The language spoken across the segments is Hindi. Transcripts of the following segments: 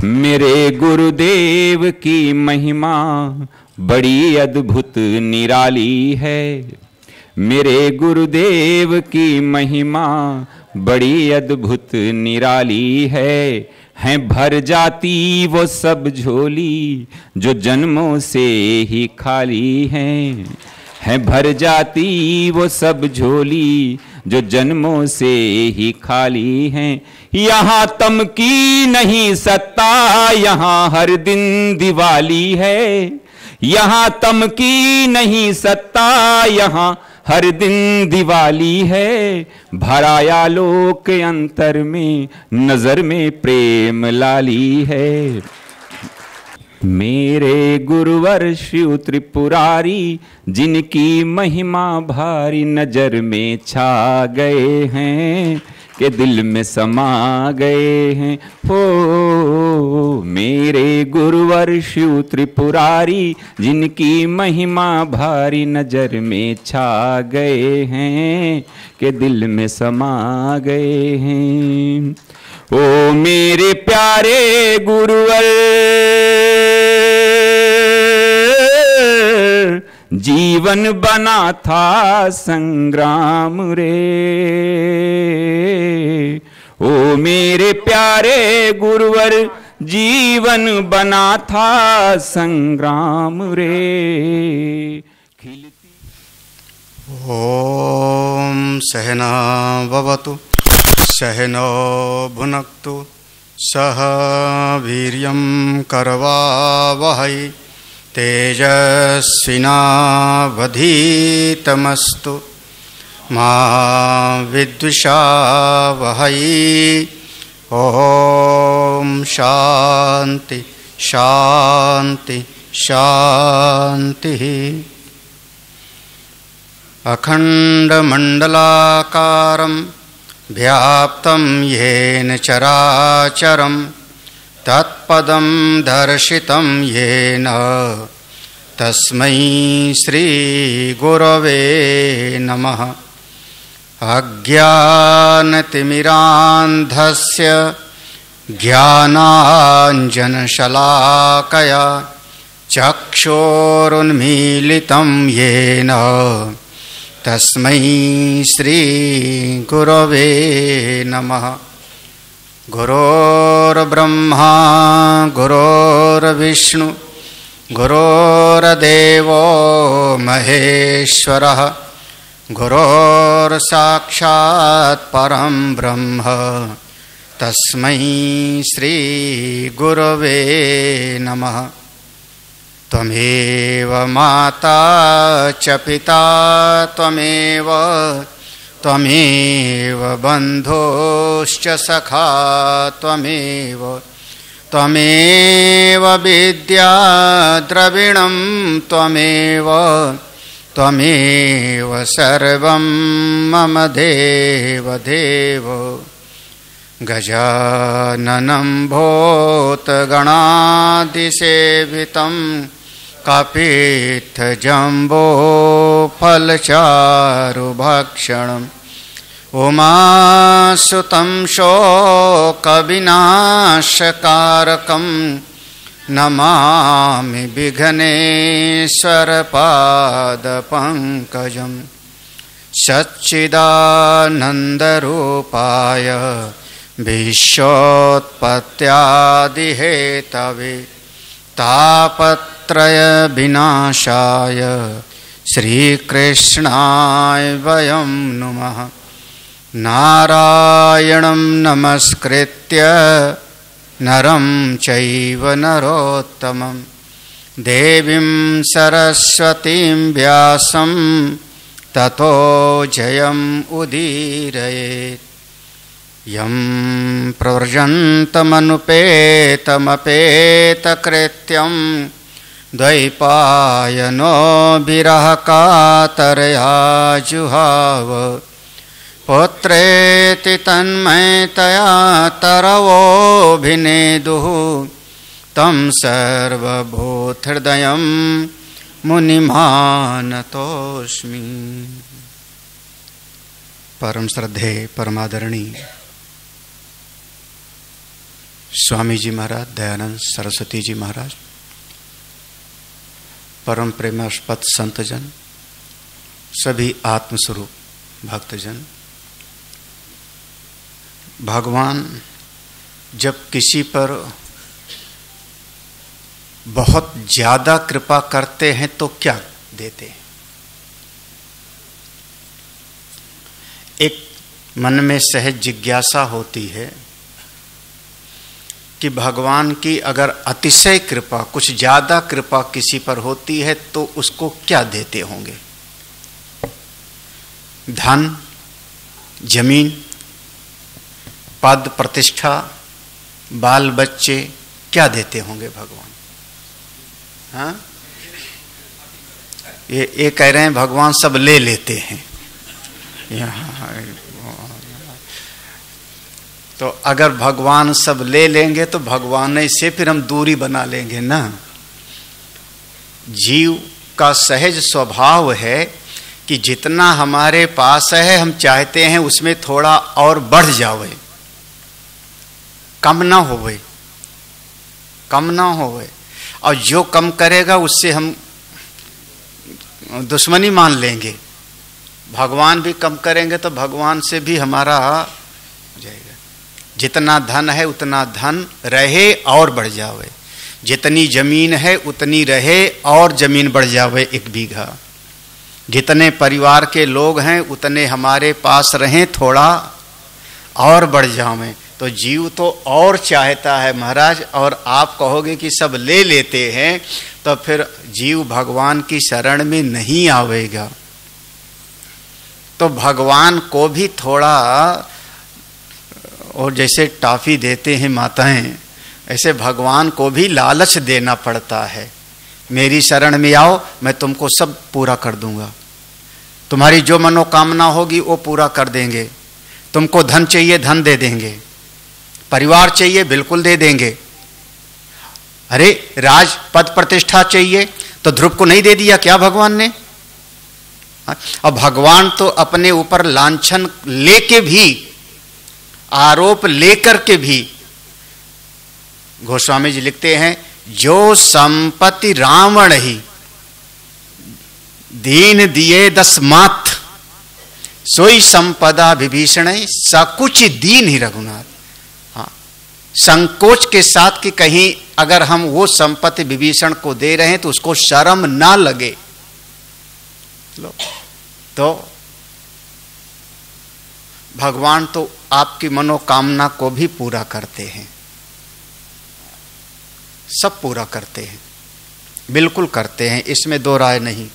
मेरे गुरुदेव की महिमा बड़ी अद्भुत निराली है। मेरे गुरुदेव की महिमा बड़ी अद्भुत निराली है भर जाती वो सब झोली जो जन्मों से ही खाली है भर जाती वो सब झोली जो जन्मों से ही खाली हैं। यहाँ तम की नहीं सत्ता, यहाँ हर दिन दिवाली है। यहाँ तम की नहीं सत्ता, यहाँ हर दिन दिवाली है। भराया लोक अंतर में, नजर में प्रेम लाली है। मेरे गुरुवर शिव त्रिपुरारी, जिनकी महिमा भारी नजर में छा गए हैं के दिल में समा गए हैं। हो मेरे गुरुवर शिव त्रिपुरारी, जिनकी महिमा भारी नजर में छा गए हैं के दिल में समा गए हैं। ओ मेरे प्यारे गुरुवर, जीवन बना था संग्राम रे। ओ मेरे प्यारे गुरुवर, जीवन बना था संग्राम रे। ओम सहना भवतु सहनो भुनक्तु सह वीर्यं करवावहै तेजस्विनावधीतमस्तु मा विद्विषावहै। ओम शांति शांति शांति। अखंडमंडलाकारं व्याप्तं येन चराचरं, तत्पदं दर्शितं येन तस्मै श्री गुरवे नमः। अज्ञानतिमिरान्धस्य ज्ञानाञ्जनशलाकया चक्षुरुन्मीलितं येन तस्मै श्री गुरवे नमः। गुरोर्ब्रह्मा गुरोर्विष्णु गुरोर्देवो महेश्वरः, गुरोर्साक्षात् परं ब्रह्म तस्मै श्री गुरवे नमः। त्वमेव माता च पिता त्वमेव त्वमेव बन्धुश्च सखा त्वमेव त्वमेव विद्या द्रविणं त्वमेव त्वमेव सर्वं मम देव देव। गजाननं भूतगणादिसेवितं कपित्थजम्बोफलचारुभक्षणम् उमासुतं शोकविनाशकारकं नमामि विघ्नेश्वरपादपङ्कजं। सच्चिदानन्दरूपाय विश्वोत्पत्त्यादिहेतवे तापत्रयविनाशाय श्रीकृष्णाय वयं नुमः। नारायणं नमस्कृत्य नरं चैव नरोत्तमं, देवीं सरस्वतीं व्यासं ततो जयम् उदीरयेत्। यं प्रव्रजन्तमनुपेतमपेतकृत्यं द्वैपायनो विरहकातरया जुहाव। पुत्रेति तन्मयतया तरवोऽभिनेदुः, तं सर्वभूतहृदयं मुनिमानतोऽस्मि। परम श्रद्धे परमादरणी स्वामी जी महाराज, दयानंद सरस्वती जी महाराज, परम प्रेमास्पद संतजन, सभी आत्मस्वरूप भक्तजन, भगवान जब किसी पर बहुत ज्यादा कृपा करते हैं तो क्या देते हैं? एक मन में सहज जिज्ञासा होती है कि भगवान की अगर अतिशय कृपा, कुछ ज्यादा कृपा किसी पर होती है तो उसको क्या देते होंगे? धन, जमीन, पद, प्रतिष्ठा, बाल बच्चे, क्या देते होंगे भगवान? हाँ, ये कह रहे हैं भगवान सब ले लेते हैं यहाँ। तो अगर भगवान सब ले लेंगे तो भगवान से फिर हम दूरी बना लेंगे ना। जीव का सहज स्वभाव है कि जितना हमारे पास है हम चाहते हैं उसमें थोड़ा और बढ़ जावे, कम ना होवे, कम ना होवे। और जो कम करेगा उससे हम दुश्मनी मान लेंगे। भगवान भी कम करेंगे तो भगवान से भी हमारा हो जाएगा। जितना धन है उतना धन रहे और बढ़ जावे, जितनी जमीन है उतनी रहे और जमीन बढ़ जावे 1 बीघा, जितने परिवार के लोग हैं उतने हमारे पास रहें, थोड़ा और बढ़ जावे। तो जीव तो और चाहता है महाराज, और आप कहोगे कि सब ले लेते हैं तो फिर जीव भगवान की शरण में नहीं आवेगा। तो भगवान को भी थोड़ा, और जैसे टॉफी देते हैं माताएं, ऐसे भगवान को भी लालच देना पड़ता है। मेरी शरण में आओ, मैं तुमको सब पूरा कर दूंगा, तुम्हारी जो मनोकामना होगी वो पूरा कर देंगे। तुमको धन चाहिए धन दे देंगे, परिवार चाहिए बिल्कुल दे देंगे। अरे राज पद प्रतिष्ठा चाहिए तो ध्रुव को नहीं दे दिया क्या भगवान ने? और भगवान तो अपने ऊपर लांछन लेके भी, आरोप लेकर के भी, गोस्वामी जी लिखते हैं, जो संपत्ति रावण ही दीन दिए 10 मात, सोई संपदा विभीषण सकुच दीन ही रघुनाथ। हाँ, संकोच के साथ कि कहीं अगर हम वो संपत्ति विभीषण को दे रहे हैं तो उसको शर्म ना लगे। तो भगवान तो आपकी मनोकामना को भी पूरा करते हैं, सब पूरा करते हैं, बिल्कुल करते हैं, इसमें दो राय नहीं।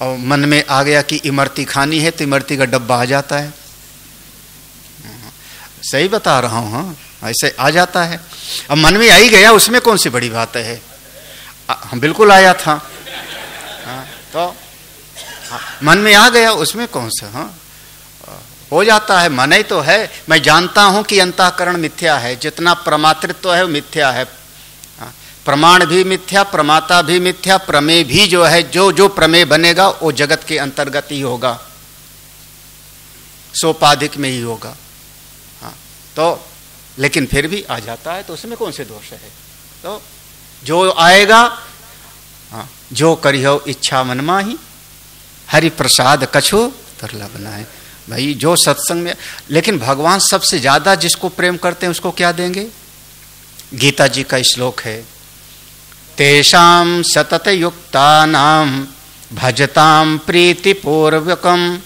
और मन में आ गया कि इमरती खानी है तो इमरती का डब्बा आ जाता है। सही बता रहा हूं, हाँ, ऐसे आ जाता है। अब मन में आ ही गया, उसमें कौन सी बड़ी बात है? बिल्कुल आया था। हाँ, तो हाँ, मन में आ गया, उसमें कौन सा? हाँ, हो जाता है, मन ही तो है। मैं जानता हूं कि अंतःकरण मिथ्या है, जितना प्रमातृत्व है वो मिथ्या है। प्रमाण भी मिथ्या, प्रमाता भी मिथ्या, प्रमेय भी जो है, जो प्रमेय बनेगा वो जगत के अंतर्गत ही होगा, सोपाधिक में ही होगा। हाँ, तो लेकिन फिर भी आ जाता है, तो उसमें कौन से दोष है? तो जो आएगा, हाँ, जो करियो इच्छा मन माही, हरि प्रसाद कछु दुर्लभ नाहि। भाई जो सत्संग में, लेकिन भगवान सबसे ज्यादा जिसको प्रेम करते हैं उसको क्या देंगे? गीता जी का श्लोक है, तेषां सतत युक्तानां भजतां प्रीतिपूर्वकं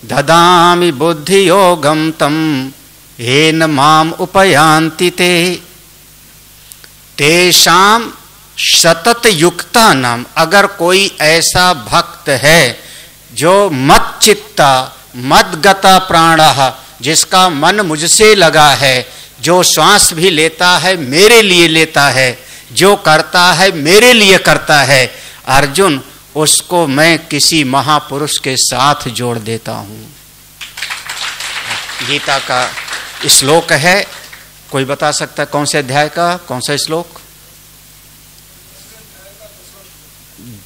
ददामि बुद्धि योगं तं येन माम उपयान्ति ते। तेषां सतत युक्तानां, अगर कोई ऐसा भक्त है जो मत चित्ता मद गता प्राणः, जिसका मन मुझसे लगा है, जो श्वास भी लेता है मेरे लिए लेता है, जो करता है मेरे लिए करता है, अर्जुन उसको मैं किसी महापुरुष के साथ जोड़ देता हूं। गीता का श्लोक है, कोई बता सकता है कौन से अध्याय का, कौन सा श्लोक?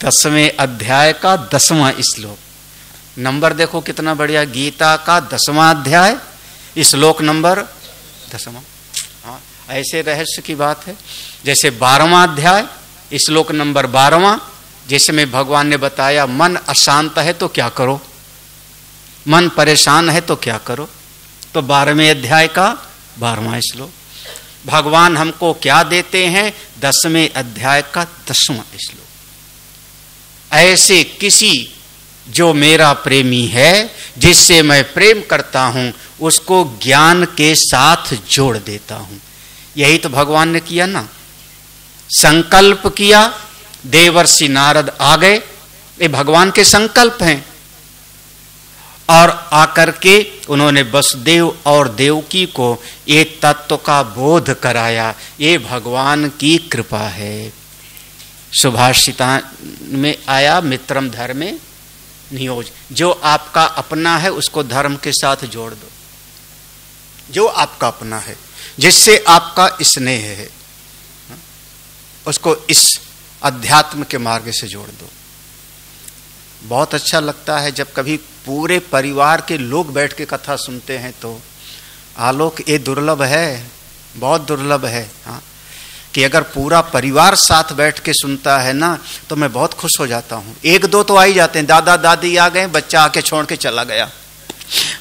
10वें अध्याय का 10वां श्लोक। नंबर देखो कितना बढ़िया, गीता का 10वां अध्याय, श्लोक नंबर 10वां। ऐसे रहस्य की बात है। जैसे 12वां अध्याय श्लोक नंबर 12वां, जिसमें भगवान ने बताया मन अशांत है तो क्या करो, मन परेशान है तो क्या करो। तो 12वें अध्याय का 12वां श्लोक। भगवान हमको क्या देते हैं? 10वें अध्याय का 10वां श्लोक। ऐसे किसी जो मेरा प्रेमी है, जिससे मैं प्रेम करता हूं, उसको ज्ञान के साथ जोड़ देता हूं। यही तो भगवान ने किया ना। संकल्प किया, देवर्षि नारद आ गए, ये भगवान के संकल्प हैं। और आकर के उन्होंने वसुदेव और देवकी को ये तत्व का बोध कराया। ये भगवान की कृपा है। सुभाषिता में आया मित्रम धर्मे नियोज, जो आपका अपना है उसको धर्म के साथ जोड़ दो। जो आपका अपना है, जिससे आपका स्नेह है, उसको इस अध्यात्म के मार्ग से जोड़ दो। बहुत अच्छा लगता है जब कभी पूरे परिवार के लोग बैठ के कथा सुनते हैं तो। आलोक, ये दुर्लभ है, बहुत दुर्लभ है। हाँ, कि अगर पूरा परिवार साथ बैठ के सुनता है ना, तो मैं बहुत खुश हो जाता हूँ। एक दो तो आ ही जाते हैं, दादा दादी आ गए, बच्चा आके छोड़ के चला गया।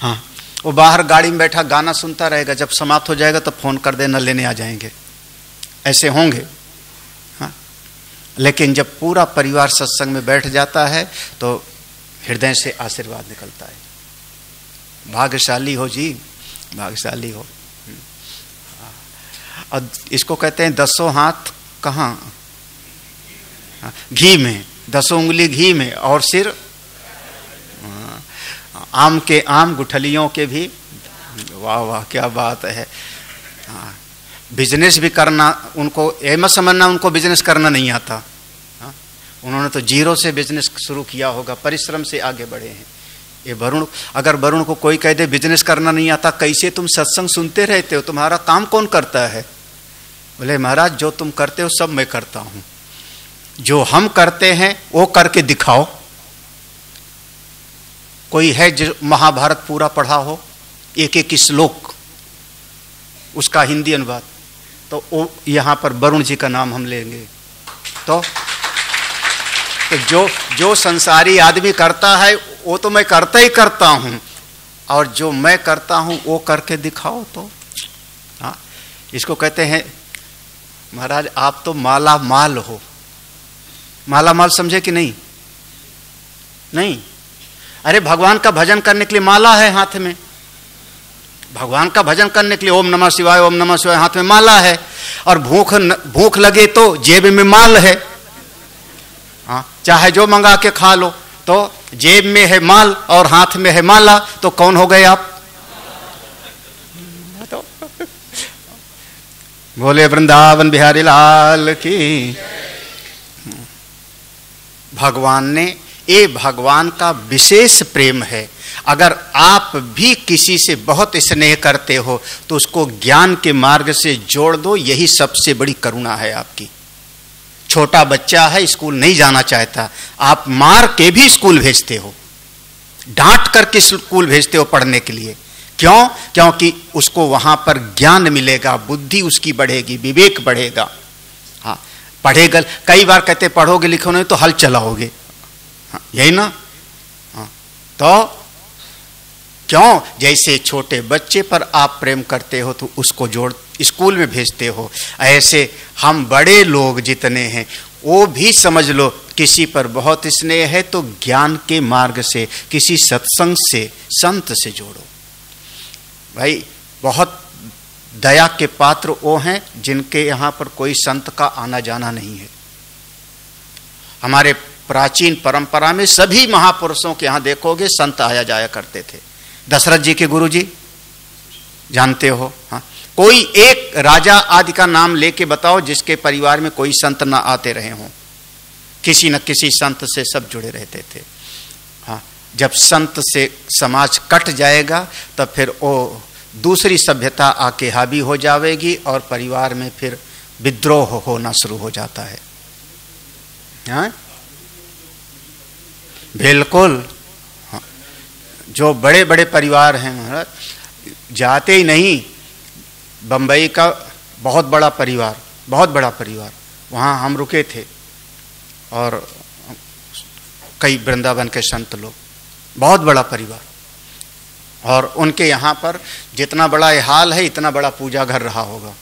हाँ, वो बाहर गाड़ी में बैठा गाना सुनता रहेगा, जब समाप्त हो जाएगा तो फोन कर देना, लेने आ जाएंगे। ऐसे होंगे। हाँ, लेकिन जब पूरा परिवार सत्संग में बैठ जाता है तो हृदय से आशीर्वाद निकलता है। भाग्यशाली हो जी, भाग्यशाली हो। और इसको कहते हैं 10 हाथ कहाँ? घी में, 10 उंगली घी में, और सिर आम के आम, गुठलियों के भी। वाह वाह, क्या बात है। बिजनेस भी करना उनको, ये मत समझना उनको बिजनेस करना नहीं आता। उन्होंने तो जीरो से बिजनेस शुरू किया होगा, परिश्रम से आगे बढ़े हैं। ये वरुण, अगर वरुण को कोई कह दे बिजनेस करना नहीं आता, कैसे तुम सत्संग सुनते रहते हो, तुम्हारा काम कौन करता है? बोले महाराज, जो तुम करते हो सब मैं करता हूं। जो हम करते हैं वो करके दिखाओ। कोई है जो महाभारत पूरा पढ़ा हो, एक एक श्लोक, उसका हिंदी अनुवाद, तो वो यहां पर वरुण जी का नाम हम लेंगे। तो जो संसारी आदमी करता है वो तो मैं करता ही करता हूं, और जो मैं करता हूं वो करके दिखाओ। तो हाँ, इसको कहते हैं महाराज आप तो माला माल हो। माला माल समझे कि नहीं? नहीं। अरे भगवान का भजन करने के लिए माला है हाथ में। भगवान का भजन करने के लिए ओम नमः शिवाय, ओम नमः शिवाय हाथ में माला है। और भूख लगे तो जेब में माल है। हाँ, चाहे जो मंगा के खा लो। तो जेब में है माल और हाथ में है माला, तो कौन हो गए आप? तो बोले वृंदावन बिहारी लाल की। भगवान ने, ये भगवान का विशेष प्रेम है। अगर आप भी किसी से बहुत स्नेह करते हो तो उसको ज्ञान के मार्ग से जोड़ दो। यही सबसे बड़ी करुणा है आपकी। छोटा बच्चा है, स्कूल नहीं जाना चाहता, आप मार के भी स्कूल भेजते हो, डांट करके स्कूल भेजते हो पढ़ने के लिए। क्यों? क्योंकि उसको वहां पर ज्ञान मिलेगा, बुद्धि उसकी बढ़ेगी, विवेक बढ़ेगा। हाँ, पढ़ेगा। कई बार कहते पढ़ोगे लिखोगे तो हल चलाओगे। हाँ, यही ना। हाँ, तो क्यों? जैसे छोटे बच्चे पर आप प्रेम करते हो तो उसको जोड़ स्कूल में भेजते हो, ऐसे हम बड़े लोग जितने हैं वो भी समझ लो किसी पर बहुत स्नेह है तो ज्ञान के मार्ग से, किसी सत्संग से, संत से जोड़ो। भाई बहुत दया के पात्र वो हैं जिनके यहाँ पर कोई संत का आना जाना नहीं है। हमारे प्राचीन परंपरा में सभी महापुरुषों के यहाँ देखोगे संत आया जाया करते थे। दशरथ जी के गुरु जी जानते हो। हाँ, कोई एक राजा आदि का नाम लेके बताओ जिसके परिवार में कोई संत ना आते रहे हों। किसी न किसी संत से सब जुड़े रहते थे। हाँ, जब संत से समाज कट जाएगा तब फिर वो दूसरी सभ्यता आके हावी हो जाएगी और परिवार में फिर विद्रोह होना शुरू हो जाता है। हाँ? बिल्कुल। हाँ, जो बड़े बड़े परिवार हैं महाराज जाते ही नहीं। बंबई का बहुत बड़ा परिवार, बहुत बड़ा परिवार। वहाँ हम रुके थे और कई वृंदावन के संत लोग, बहुत बड़ा परिवार। और उनके यहाँ पर जितना बड़ा ये हाल है, इतना बड़ा पूजा घर रहा होगा।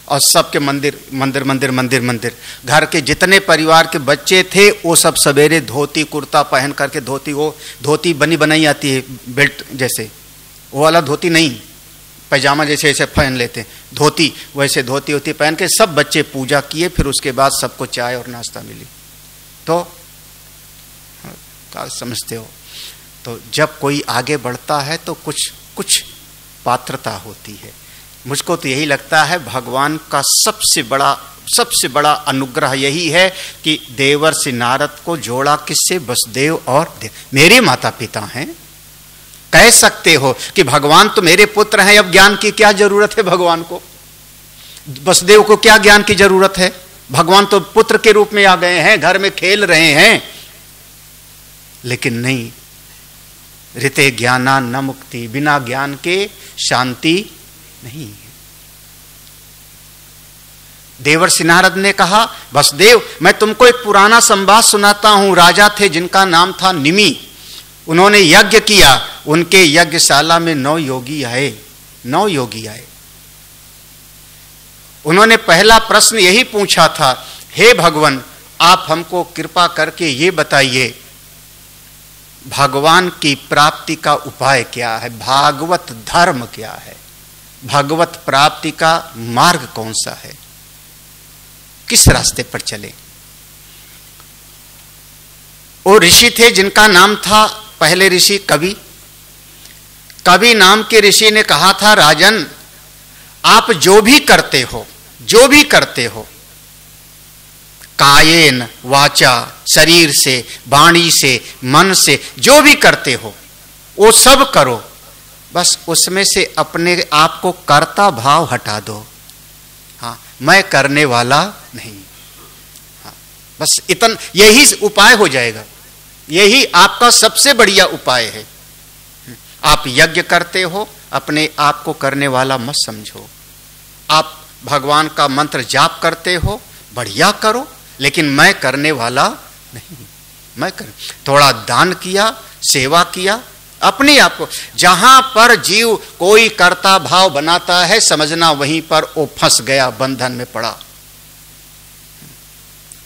और सबके मंदिर मंदिर मंदिर मंदिर मंदिर। घर के जितने परिवार के बच्चे थे वो सब सवेरे धोती कुर्ता पहन करके, धोती बनी बनाई आती है बेल्ट जैसे, वो वाला धोती नहीं, पैजामा जैसे ऐसे पहन लेते हैं, धोती वैसे धोती होती पहन के सब बच्चे पूजा किए। फिर उसके बाद सबको चाय और नाश्ता मिली। तो क्या समझते हो? तो जब कोई आगे बढ़ता है तो कुछ पात्रता होती है। मुझको तो यही लगता है भगवान का सबसे बड़ा अनुग्रह यही है कि देवर्षि नारद को जोड़ा किससे? वसुदेव और देव। मेरे माता पिता हैं। कह सकते हो कि भगवान तो मेरे पुत्र हैं, अब ज्ञान की क्या जरूरत है भगवान को? वसुदेव को क्या ज्ञान की जरूरत है? भगवान तो पुत्र के रूप में आ गए हैं, घर में खेल रहे हैं। लेकिन नहीं, ऋते ज्ञाना न मुक्ति, बिना ज्ञान के शांति नहीं है। देवर्षि नारद ने कहा, वसुदेव मैं तुमको एक पुराना संवाद सुनाता हूं। राजा थे जिनका नाम था निमि, उन्होंने यज्ञ किया। उनके यज्ञशाला में 9 योगी आए। 9 योगी आए। उन्होंने पहला प्रश्न यही पूछा था, हे भगवान आप हमको कृपा करके ये बताइए भगवान की प्राप्ति का उपाय क्या है? भागवत धर्म क्या है? भगवत प्राप्ति का मार्ग कौन सा है? किस रास्ते पर चले? वो ऋषि थे जिनका नाम था, पहले ऋषि कवि नाम के ऋषि ने कहा था, राजन आप जो भी करते हो कायेन वाचा, शरीर से, वाणी से, मन से, जो भी करते हो वो सब करो, बस उसमें से अपने आप को कर्ता भाव हटा दो। हाँ, मैं करने वाला नहीं। हाँ, बस इतना, यही उपाय हो जाएगा। यही आपका सबसे बढ़िया उपाय है। आप यज्ञ करते हो, अपने आप को करने वाला मत समझो। आप भगवान का मंत्र जाप करते हो, बढ़िया करो, लेकिन मैं करने वाला नहीं। मैं थोड़ा दान किया, सेवा किया, अपने आप को। जहां पर जीव कोई कर्ता भाव बनाता है, समझना वहीं पर वो फंस गया, बंधन में पड़ा।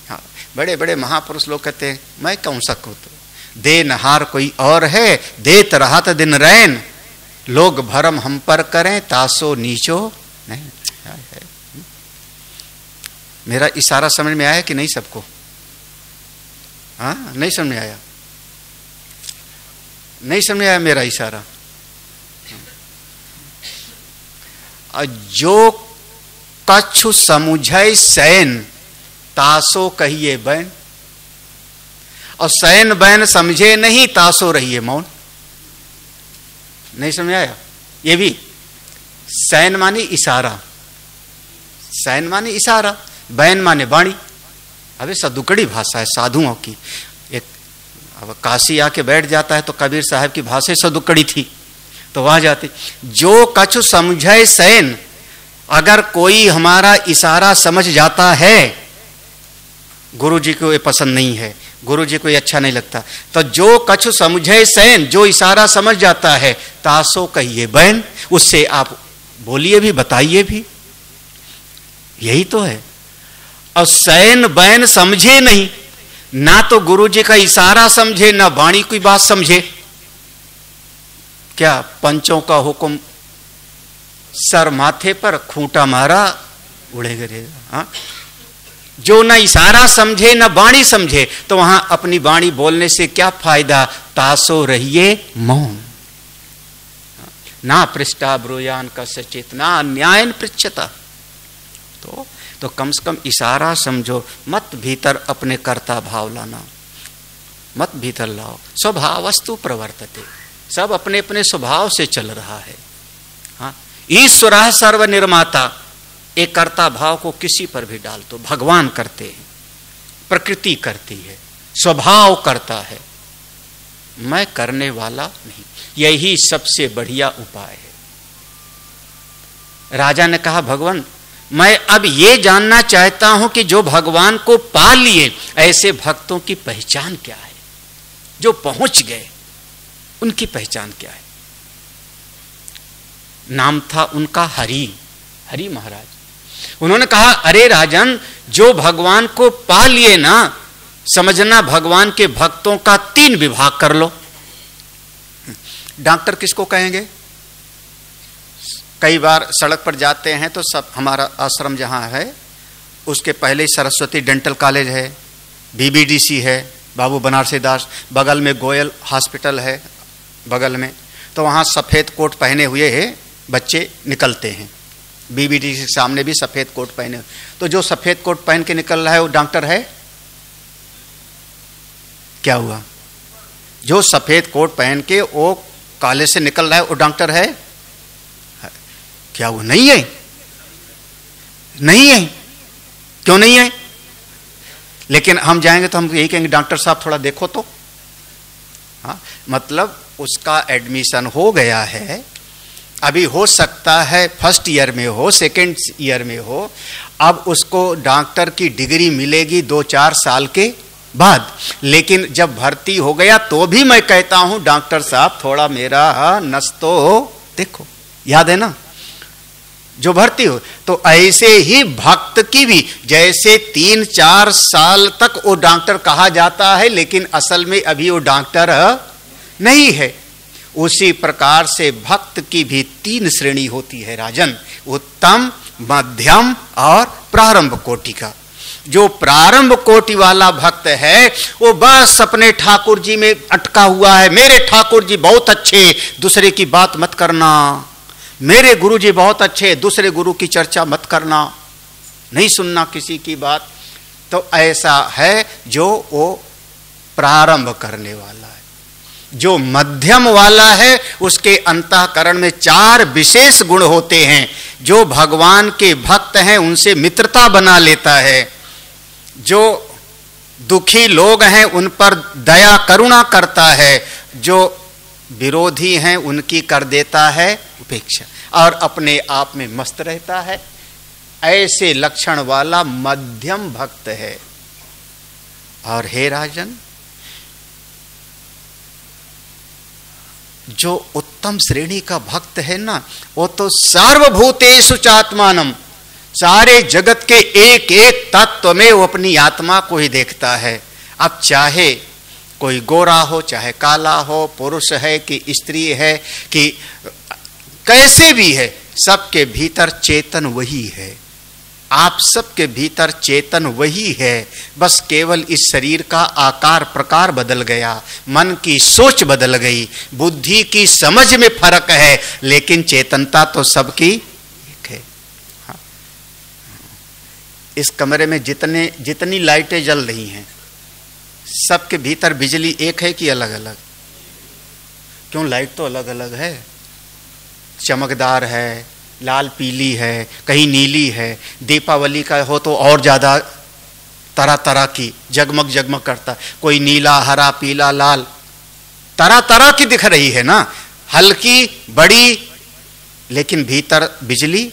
हाँ, बड़े बड़े महापुरुष लोग कहते हैं, मैं कौन सा को तो दे नहार कोई और है, देत रहत दिन रैन, लोग भरम हम पर करें, तासो नीचो नहीं। है। मेरा इशारा समझ में आया कि नहीं सबको? हाँ, नहीं समझ में आया? नहीं समझ में आया मेरा इशारा? जो कछु समुझै सैन, तासो कहिए बैन, और सैन बैन समझे नहीं, तासो रहिए मौन। नहीं समझ आया? ये भी सैन माने इशारा, सैन माने इशारा, बैन माने वाणी। अबे सदुकड़ी भाषा है साधुओं की। एक अब काशी आके बैठ जाता है तो कबीर साहब की भाषा सदुकड़ी थी, तो वहां जाते, जो कछु समझे सैन, अगर कोई हमारा इशारा समझ जाता है, गुरु जी को ये पसंद नहीं है, गुरु जी को ये अच्छा नहीं लगता, तो जो कछु समझे सैन, जो इशारा समझ जाता है, तासो कहिए बैन, उससे आप बोलिए भी, बताइए भी। यही तो है। और सैन बैन समझे नहीं, ना तो गुरु जी का इशारा समझे, ना वाणी की बात समझे। क्या पंचों का हुक्म सर माथे पर, खूंटा मारा उड़े गिरेगा। हाँ? जो ना इशारा समझे ना वाणी समझे, तो वहां अपनी वाणी बोलने से क्या फायदा? तासो रहिए मौन। ना पृष्ठा ब्रूयान का सचेत, ना अन्यायन पृच्छता। तो कम से कम इशारा समझो, मत भीतर अपने कर्ता भाव लाना, मत भीतर लाओ। स्वभावस्तु प्रवर्तते, सब अपने अपने स्वभाव से चल रहा है। हाँ, ईश्वर सर्व निर्माता, एक कर्ता भाव को किसी पर भी डाल दो, भगवान करते हैं, प्रकृति करती है, स्वभाव करता है, मैं करने वाला नहीं। यही सबसे बढ़िया उपाय है। राजा ने कहा, भगवान मैं अब ये जानना चाहता हूं कि जो भगवान को पा लिए ऐसे भक्तों की पहचान क्या है, जो पहुंच गए उनकी पहचान क्या है। नाम था उनका हरि महाराज। उन्होंने कहा, अरे राजन, जो भगवान को पा लिए ना, समझना भगवान के भक्तों का 3 विभाग कर लो। डॉक्टर किसको कहेंगे? कई बार सड़क पर जाते हैं तो सब, हमारा आश्रम जहां है उसके पहले सरस्वती डेंटल कॉलेज है, बीबीडीसी है, बाबू बनारसी दास, बगल में गोयल हॉस्पिटल है बगल में, तो वहाँ सफ़ेद कोट पहने हुए बच्चे निकलते हैं। बीबीडीसी के सामने भी सफ़ेद कोट पहने, तो जो सफ़ेद कोट पहन के निकल रहा है वो डॉक्टर है? क्या हुआ? जो सफ़ेद कोट पहन के वो कॉलेज से निकल रहा है वो डॉक्टर है? क्या वो नहीं है? नहीं है। क्यों नहीं है? लेकिन हम जाएंगे तो हम यही कहेंगे, डॉक्टर साहब थोड़ा देखो तो। हाँ, मतलब उसका एडमिशन हो गया है, अभी हो सकता है फर्स्ट ईयर में हो, सेकेंड ईयर में हो, अब उसको डॉक्टर की डिग्री मिलेगी 2-4 साल के बाद। लेकिन जब भर्ती हो गया तो भी मैं कहता हूं, डॉक्टर साहब थोड़ा मेरा नस तो देखो। याद है ना, जो भर्ती हो। तो ऐसे ही भक्त की भी, जैसे 3-4 साल तक वो डॉक्टर कहा जाता है लेकिन असल में अभी वो डॉक्टर नहीं है, उसी प्रकार से भक्त की भी 3 श्रेणी होती है राजन, उत्तम, मध्यम और प्रारंभ कोटि का। जो प्रारंभ कोटि वाला भक्त है वो बस अपने ठाकुर जी में अटका हुआ है। मेरे ठाकुर जी बहुत अच्छे, दूसरे की बात मत करना। मेरे गुरु जी बहुत अच्छे, दूसरे गुरु की चर्चा मत करना, नहीं सुनना किसी की बात। तो ऐसा है जो वो प्रारंभ करने वाला है। जो मध्यम वाला है उसके अंतःकरण में 4 विशेष गुण होते हैं। जो भगवान के भक्त हैं उनसे मित्रता बना लेता है, जो दुखी लोग हैं उन पर दया करुणा करता है, जो विरोधी हैं उनकी कर देता है उपेक्षा, और अपने आप में मस्त रहता है। ऐसे लक्षण वाला मध्यम भक्त है। और हे राजन, जो उत्तम श्रेणी का भक्त है ना, वो तो सर्वभूतेषु चात्मानम, सारे जगत के एक एक तत्व में वो अपनी आत्मा को ही देखता है। अब चाहे कोई गोरा हो, चाहे काला हो, पुरुष है कि स्त्री है कि कैसे भी है, सबके भीतर चेतन वही है। आप सबके भीतर चेतन वही है, बस केवल इस शरीर का आकार प्रकार बदल गया, मन की सोच बदल गई, बुद्धि की समझ में फर्क है, लेकिन चेतनता तो सबकी एक है। हाँ। इस कमरे में जितनी लाइटें जल रही हैं, सबके भीतर बिजली एक है कि अलग अलग? क्यों, लाइट तो अलग अलग है, चमकदार है, लाल पीली है, कहीं नीली है, दीपावली का हो तो और ज़्यादा तरह तरह की जगमग जगमग करता, कोई नीला, हरा, पीला, लाल, तरह तरह की दिख रही है ना, हल्की, बड़ी, लेकिन भीतर बिजली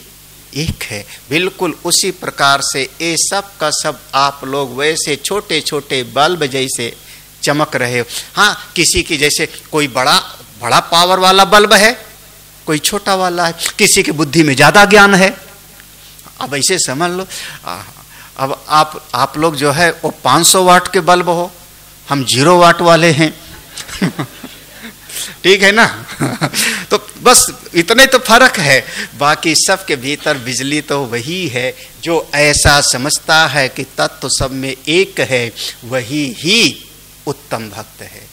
एक है। बिल्कुल उसी प्रकार से ये सब का सब आप लोग वैसे छोटे छोटे बल्ब जैसे चमक रहे हो। हाँ, किसी की जैसे कोई बड़ा पावर वाला बल्ब है, कोई छोटा वाला है, किसी की बुद्धि में ज्यादा ज्ञान है। अब ऐसे समझ लो, अब आप लोग जो है वो 500 वाट के बल्ब हो, हम 0 वाट वाले हैं। ठीक है ना? तो बस इतने तो फर्क है, बाकी सबके भीतर बिजली तो वही है। जो ऐसा समझता है कि तत्व सब में एक है, वही ही उत्तम भक्त है।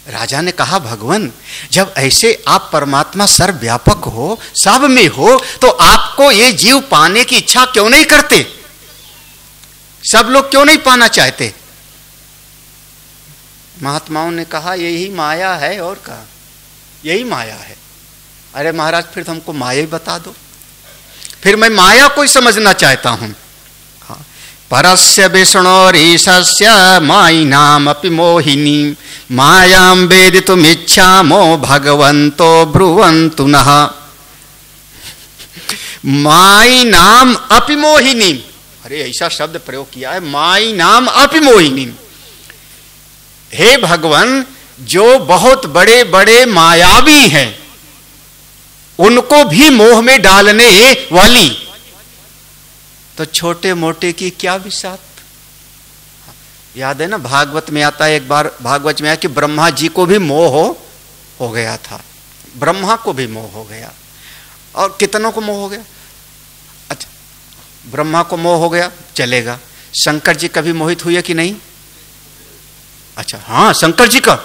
राजा ने कहा, भगवान जब ऐसे आप परमात्मा सर्वव्यापक हो, सब में हो, तो आपको ये जीव पाने की इच्छा क्यों नहीं करते? सब लोग क्यों नहीं पाना चाहते? महात्माओं ने कहा, यही माया है, और कहा यही माया है। अरे महाराज, फिर तो हमको माया ही बता दो, फिर मैं माया को ही समझना चाहता हूं। परस्य विष्णोरीशस्य मायिनामपि मोहिनी मायां वेदितुमिच्छामो भगवन्तो ब्रुवन्तु नः। माई नाम अपिमोहिनी, अरे ऐसा शब्द प्रयोग किया है, माई नाम अपिमोहिनी। हे भगवान, जो बहुत बड़े बड़े मायावी हैं उनको भी मोह में डालने वाली, तो छोटे मोटे की क्या विसात। याद है ना, भागवत में आता है, एक बार भागवत में आया कि ब्रह्मा जी को भी मोह हो गया था, ब्रह्मा को भी मोह हो गया। और कितनों को मोह हो गया? अच्छा, ब्रह्मा को मोह हो गया, चलेगा। शंकर जी कभी मोहित हुए कि नहीं? अच्छा, हाँ, शंकर जी का,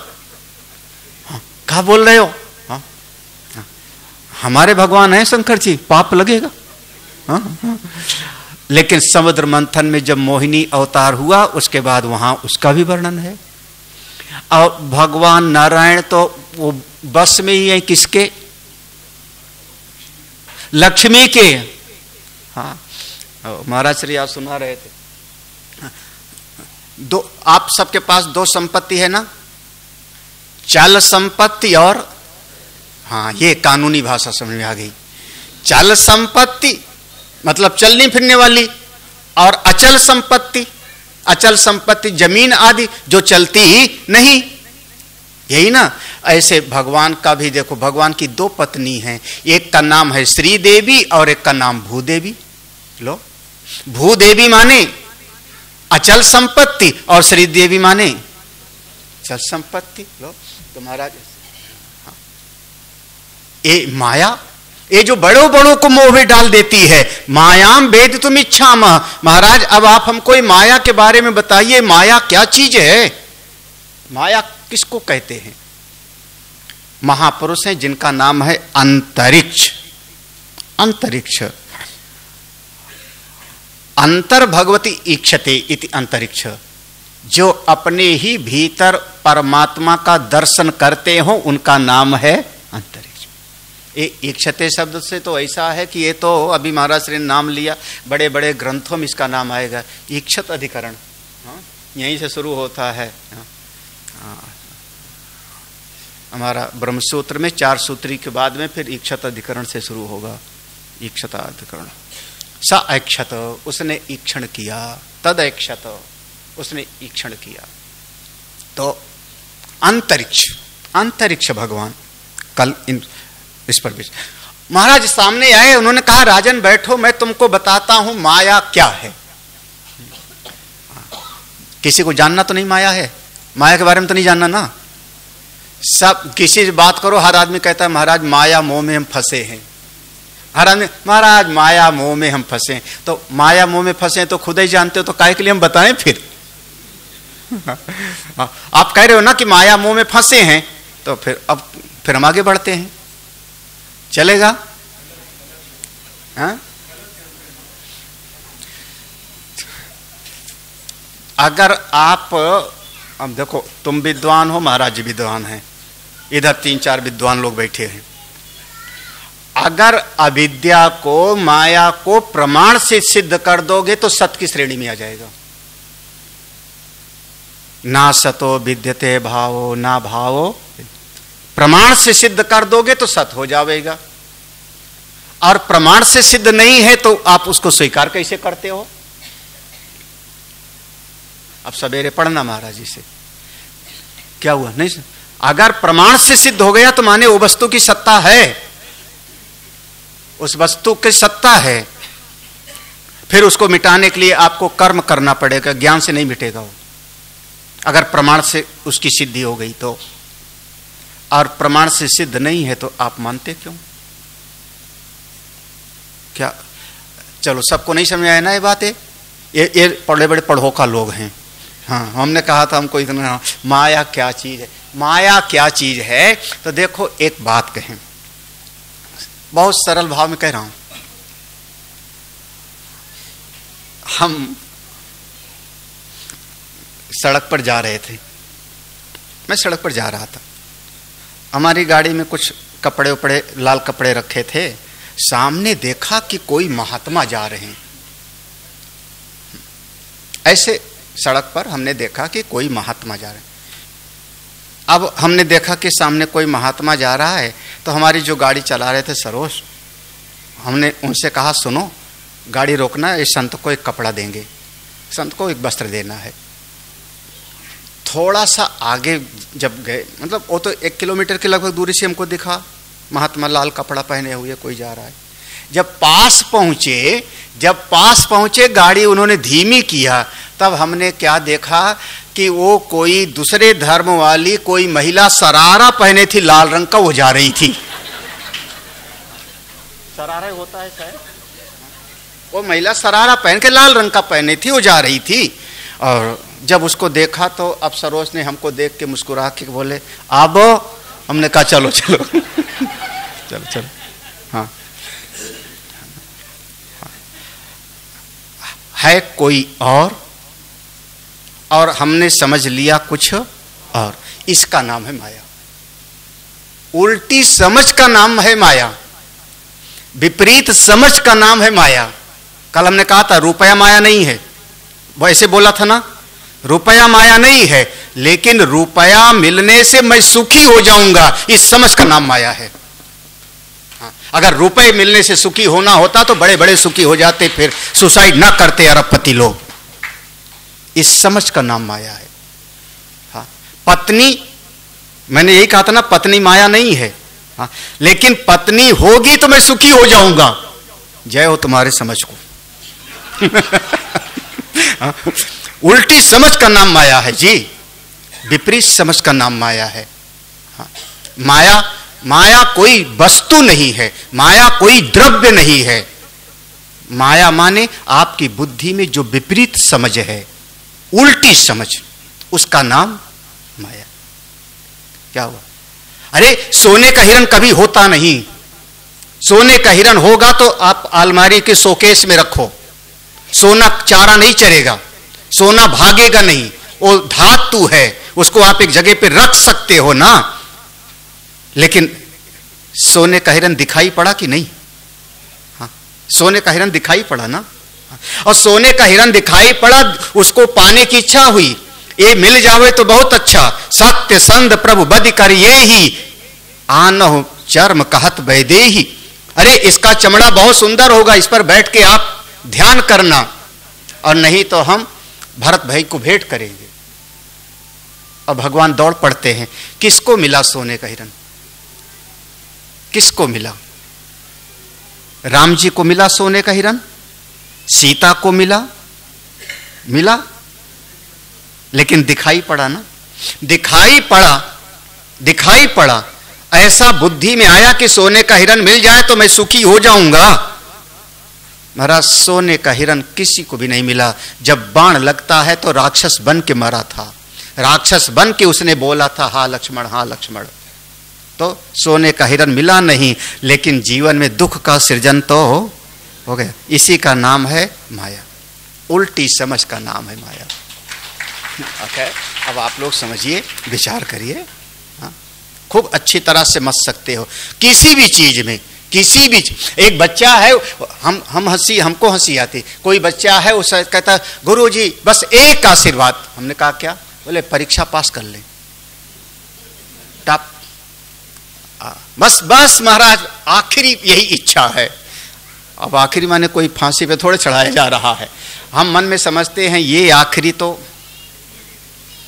हाँ, क्या बोल रहे हो? हाँ, हाँ, हमारे भगवान हैं शंकर जी, पाप लगेगा। हाँ, हाँ। लेकिन समुद्र मंथन में जब मोहिनी अवतार हुआ, उसके बाद वहां उसका भी वर्णन है। और भगवान नारायण तो वो बस में ही है किसके? लक्ष्मी के। हाँ, महाराज श्री आप सुना रहे थे, दो, आप सबके पास दो संपत्ति है ना, चल संपत्ति और, हाँ, ये कानूनी भाषा समझ में आ गई। चल संपत्ति मतलब चलने फिरने वाली, और अचल संपत्ति, अचल संपत्ति जमीन आदि जो चलती ही नहीं, यही ना। ऐसे भगवान का भी देखो, भगवान की दो पत्नी हैं, एक का नाम है श्री देवी और एक का नाम भूदेवी। लो, भूदेवी माने अचल संपत्ति और श्री देवी माने चल संपत्ति। लो तो महाराज, हाँ, ये माया, ये जो बड़ों बड़ों को मोह में डाल देती है। मायाम वेद तुम इच्छा। महाराज, अब आप हमको माया के बारे में बताइए, माया क्या चीज है? माया किसको कहते हैं? महापुरुष हैं जिनका नाम है अंतरिक्ष। अंतरिक्ष, अंतर भगवती ईक्षते इति अंतरिक्ष, जो अपने ही भीतर परमात्मा का दर्शन करते हो उनका नाम है अंतरिक्ष। ईक्षते शब्द से तो ऐसा है कि ये तो अभी महाराज श्री ने नाम लिया, बड़े बड़े ग्रंथों में इसका नाम आएगा, ईक्षत अधिकरण। हाँ, यहीं से शुरू होता है। हाँ, हमारा ब्रह्मसूत्र में 4 सूत्री के बाद में फिर ईक्षत अधिकरण से शुरू होगा। ईक्षत अधिकरण, स ऐक्षत, उसने ईक्षण किया, तद ऐक्षत, उसने ईक्षण किया। तो अंतरिक्ष, अंतरिक्ष भगवान। कल इस पर भी महाराज सामने आए, उन्होंने कहा राजन बैठो, मैं तुमको बताता हूं माया क्या है। किसी को जानना तो नहीं माया है, माया के बारे में तो नहीं जानना ना। सब किसी से बात करो, हर आदमी कहता है महाराज माया मोह में हम फंसे हैं। हर आदमी महाराज माया मोह में हम फंसे हैं। तो माया मोह में फंसे तो खुद ही जानते हो, तो काहे के लिए हम बताएं फिर? आप कह रहे हो ना कि माया मोह में फंसे हैं, तो फिर हम आगे बढ़ते हैं, चलेगा? हाँ? अगर आप, अब देखो, तुम विद्वान हो, महाराज जी विद्वान हैं, इधर 3-4 विद्वान लोग बैठे हैं। अगर अविद्या को, माया को प्रमाण से सिद्ध कर दोगे तो सत की श्रेणी में आ जाएगा। ना सतो विद्यते भावो ना भावो, प्रमाण से सिद्ध कर दोगे तो सत हो जाएगा। और प्रमाण से सिद्ध नहीं है तो आप उसको स्वीकार कैसे करते हो? अब सवेरे पढ़ना महाराज जी से, क्या हुआ? नहीं, अगर प्रमाण से सिद्ध हो गया तो माने वो वस्तु की सत्ता है, उस वस्तु की सत्ता है। फिर उसको मिटाने के लिए आपको कर्म करना पड़ेगा, ज्ञान से नहीं मिटेगा वो, अगर प्रमाण से उसकी सिद्धि हो गई तो। और प्रमाण से सिद्ध नहीं है तो आप मानते क्यों? क्या? चलो, सबको नहीं समझ आया ना ये बात है? ये बड़े बड़े पढ़ोका लोग हैं। हाँ, हमने कहा था हमको इतना, माया क्या चीज है, माया क्या चीज है? तो देखो, एक बात कहें, बहुत सरल भाव में कह रहा हूं। हम सड़क पर जा रहे थे, मैं सड़क पर जा रहा था, हमारी गाड़ी में कुछ कपड़े उपड़े, लाल कपड़े रखे थे। सामने देखा कि कोई महात्मा जा रहे हैं। ऐसे सड़क पर हमने देखा कि कोई महात्मा जा रहे हैं। अब हमने देखा कि सामने कोई महात्मा जा रहा है, तो हमारी जो गाड़ी चला रहे थे सरोज, हमने उनसे कहा सुनो गाड़ी रोकना है, इस संत को एक कपड़ा देंगे, संत को एक वस्त्र देना है। थोड़ा सा आगे जब गए, मतलब वो तो 1 किलोमीटर की लगभग दूरी से हमको दिखा महात्मा लाल कपड़ा पहने हुए कोई जा रहा है। जब पास पहुंचे गाड़ी उन्होंने धीमी किया, तब हमने क्या देखा कि वो कोई दूसरे धर्म वाली कोई महिला सरारा पहने थी लाल रंग का, वो जा रही थी। सरारा होता है शायद, वो महिला सरारा पहन के लाल रंग का पहने थी, वो जा रही थी। और जब उसको देखा तो अब सरोज ने हमको देख के मुस्कुरा के बोले आबो, हमने कहा चलो चलो चलो चलो। हाँ, है कोई और हमने समझ लिया कुछ और, इसका नाम है माया। उल्टी समझ का नाम है माया, विपरीत समझ का नाम है माया। कल हमने कहा था रुपया माया नहीं है, वैसे बोला था ना, रुपया माया नहीं है, लेकिन रुपया मिलने से मैं सुखी हो जाऊंगा, इस समझ का नाम माया है। अगर रुपए मिलने से सुखी होना होता तो बड़े बड़े सुखी हो जाते, फिर सुसाइड ना करते अरबपति लोग। इस समझ का नाम माया है। हाँ, पत्नी, मैंने यही कहा था ना, पत्नी माया नहीं है। हाँ, लेकिन पत्नी होगी तो मैं सुखी हो जाऊंगा। जय हो तुम्हारे समझ को। उल्टी समझ का नाम माया है जी, विपरीत समझ का नाम माया है। हाँ, माया कोई वस्तु नहीं है, माया कोई द्रव्य नहीं है। माया माने आपकी बुद्धि में जो विपरीत समझ है, उल्टी समझ, उसका नाम माया। क्या हुआ? अरे सोने का हिरण कभी होता नहीं। सोने का हिरण होगा तो आप अलमारी के शोकेस में रखो, सोना चारा नहीं चरेगा, सोना भागेगा नहीं, वो धातु है, उसको आप एक जगह पे रख सकते हो ना। लेकिन सोने का हिरण दिखाई पड़ा कि नहीं? हाँ, सोने का हिरण दिखाई पड़ा ना। और सोने का हिरण दिखाई पड़ा, उसको पाने की इच्छा हुई, ये मिल जावे तो बहुत अच्छा। सत्य संद प्रभु बदि कर ये ही आनहु चर्म कहत वैदेही। अरे इसका चमड़ा बहुत सुंदर होगा, इस पर बैठ के आप ध्यान करना, और नहीं तो हम भरत भाई को भेंट करेंगे। और भगवान दौड़ पड़ते हैं। किसको मिला सोने का हिरण? किसको मिला? राम जी को मिला सोने का हिरण, सीता को मिला, लेकिन दिखाई पड़ा ना, दिखाई पड़ा। ऐसा बुद्धि में आया कि सोने का हिरण मिल जाए तो मैं सुखी हो जाऊंगा। महाराज सोने का हिरण किसी को भी नहीं मिला। जब बाण लगता है तो राक्षस बन के मरा था, राक्षस बन के उसने बोला था हा लक्ष्मण, हा लक्ष्मण। तो सोने का हिरण मिला नहीं, लेकिन जीवन में दुख का सृजन तो हो गया। इसी का नाम है माया, उल्टी समझ का नाम है माया। ओके, अब आप लोग समझिए, विचार करिए, खूब अच्छी तरह से समझ सकते हो। किसी भी चीज में, किसी भी, एक बच्चा है, हमको हंसी आती, कोई बच्चा है उसे कहता गुरुजी बस एक आशीर्वाद। हमने कहा क्या? बोले परीक्षा पास कर ले, टॉप। बस महाराज आखिरी यही इच्छा है। अब आखिरी माने कोई फांसी पे थोड़े चढ़ाया जा रहा है। हम मन में समझते हैं ये आखिरी तो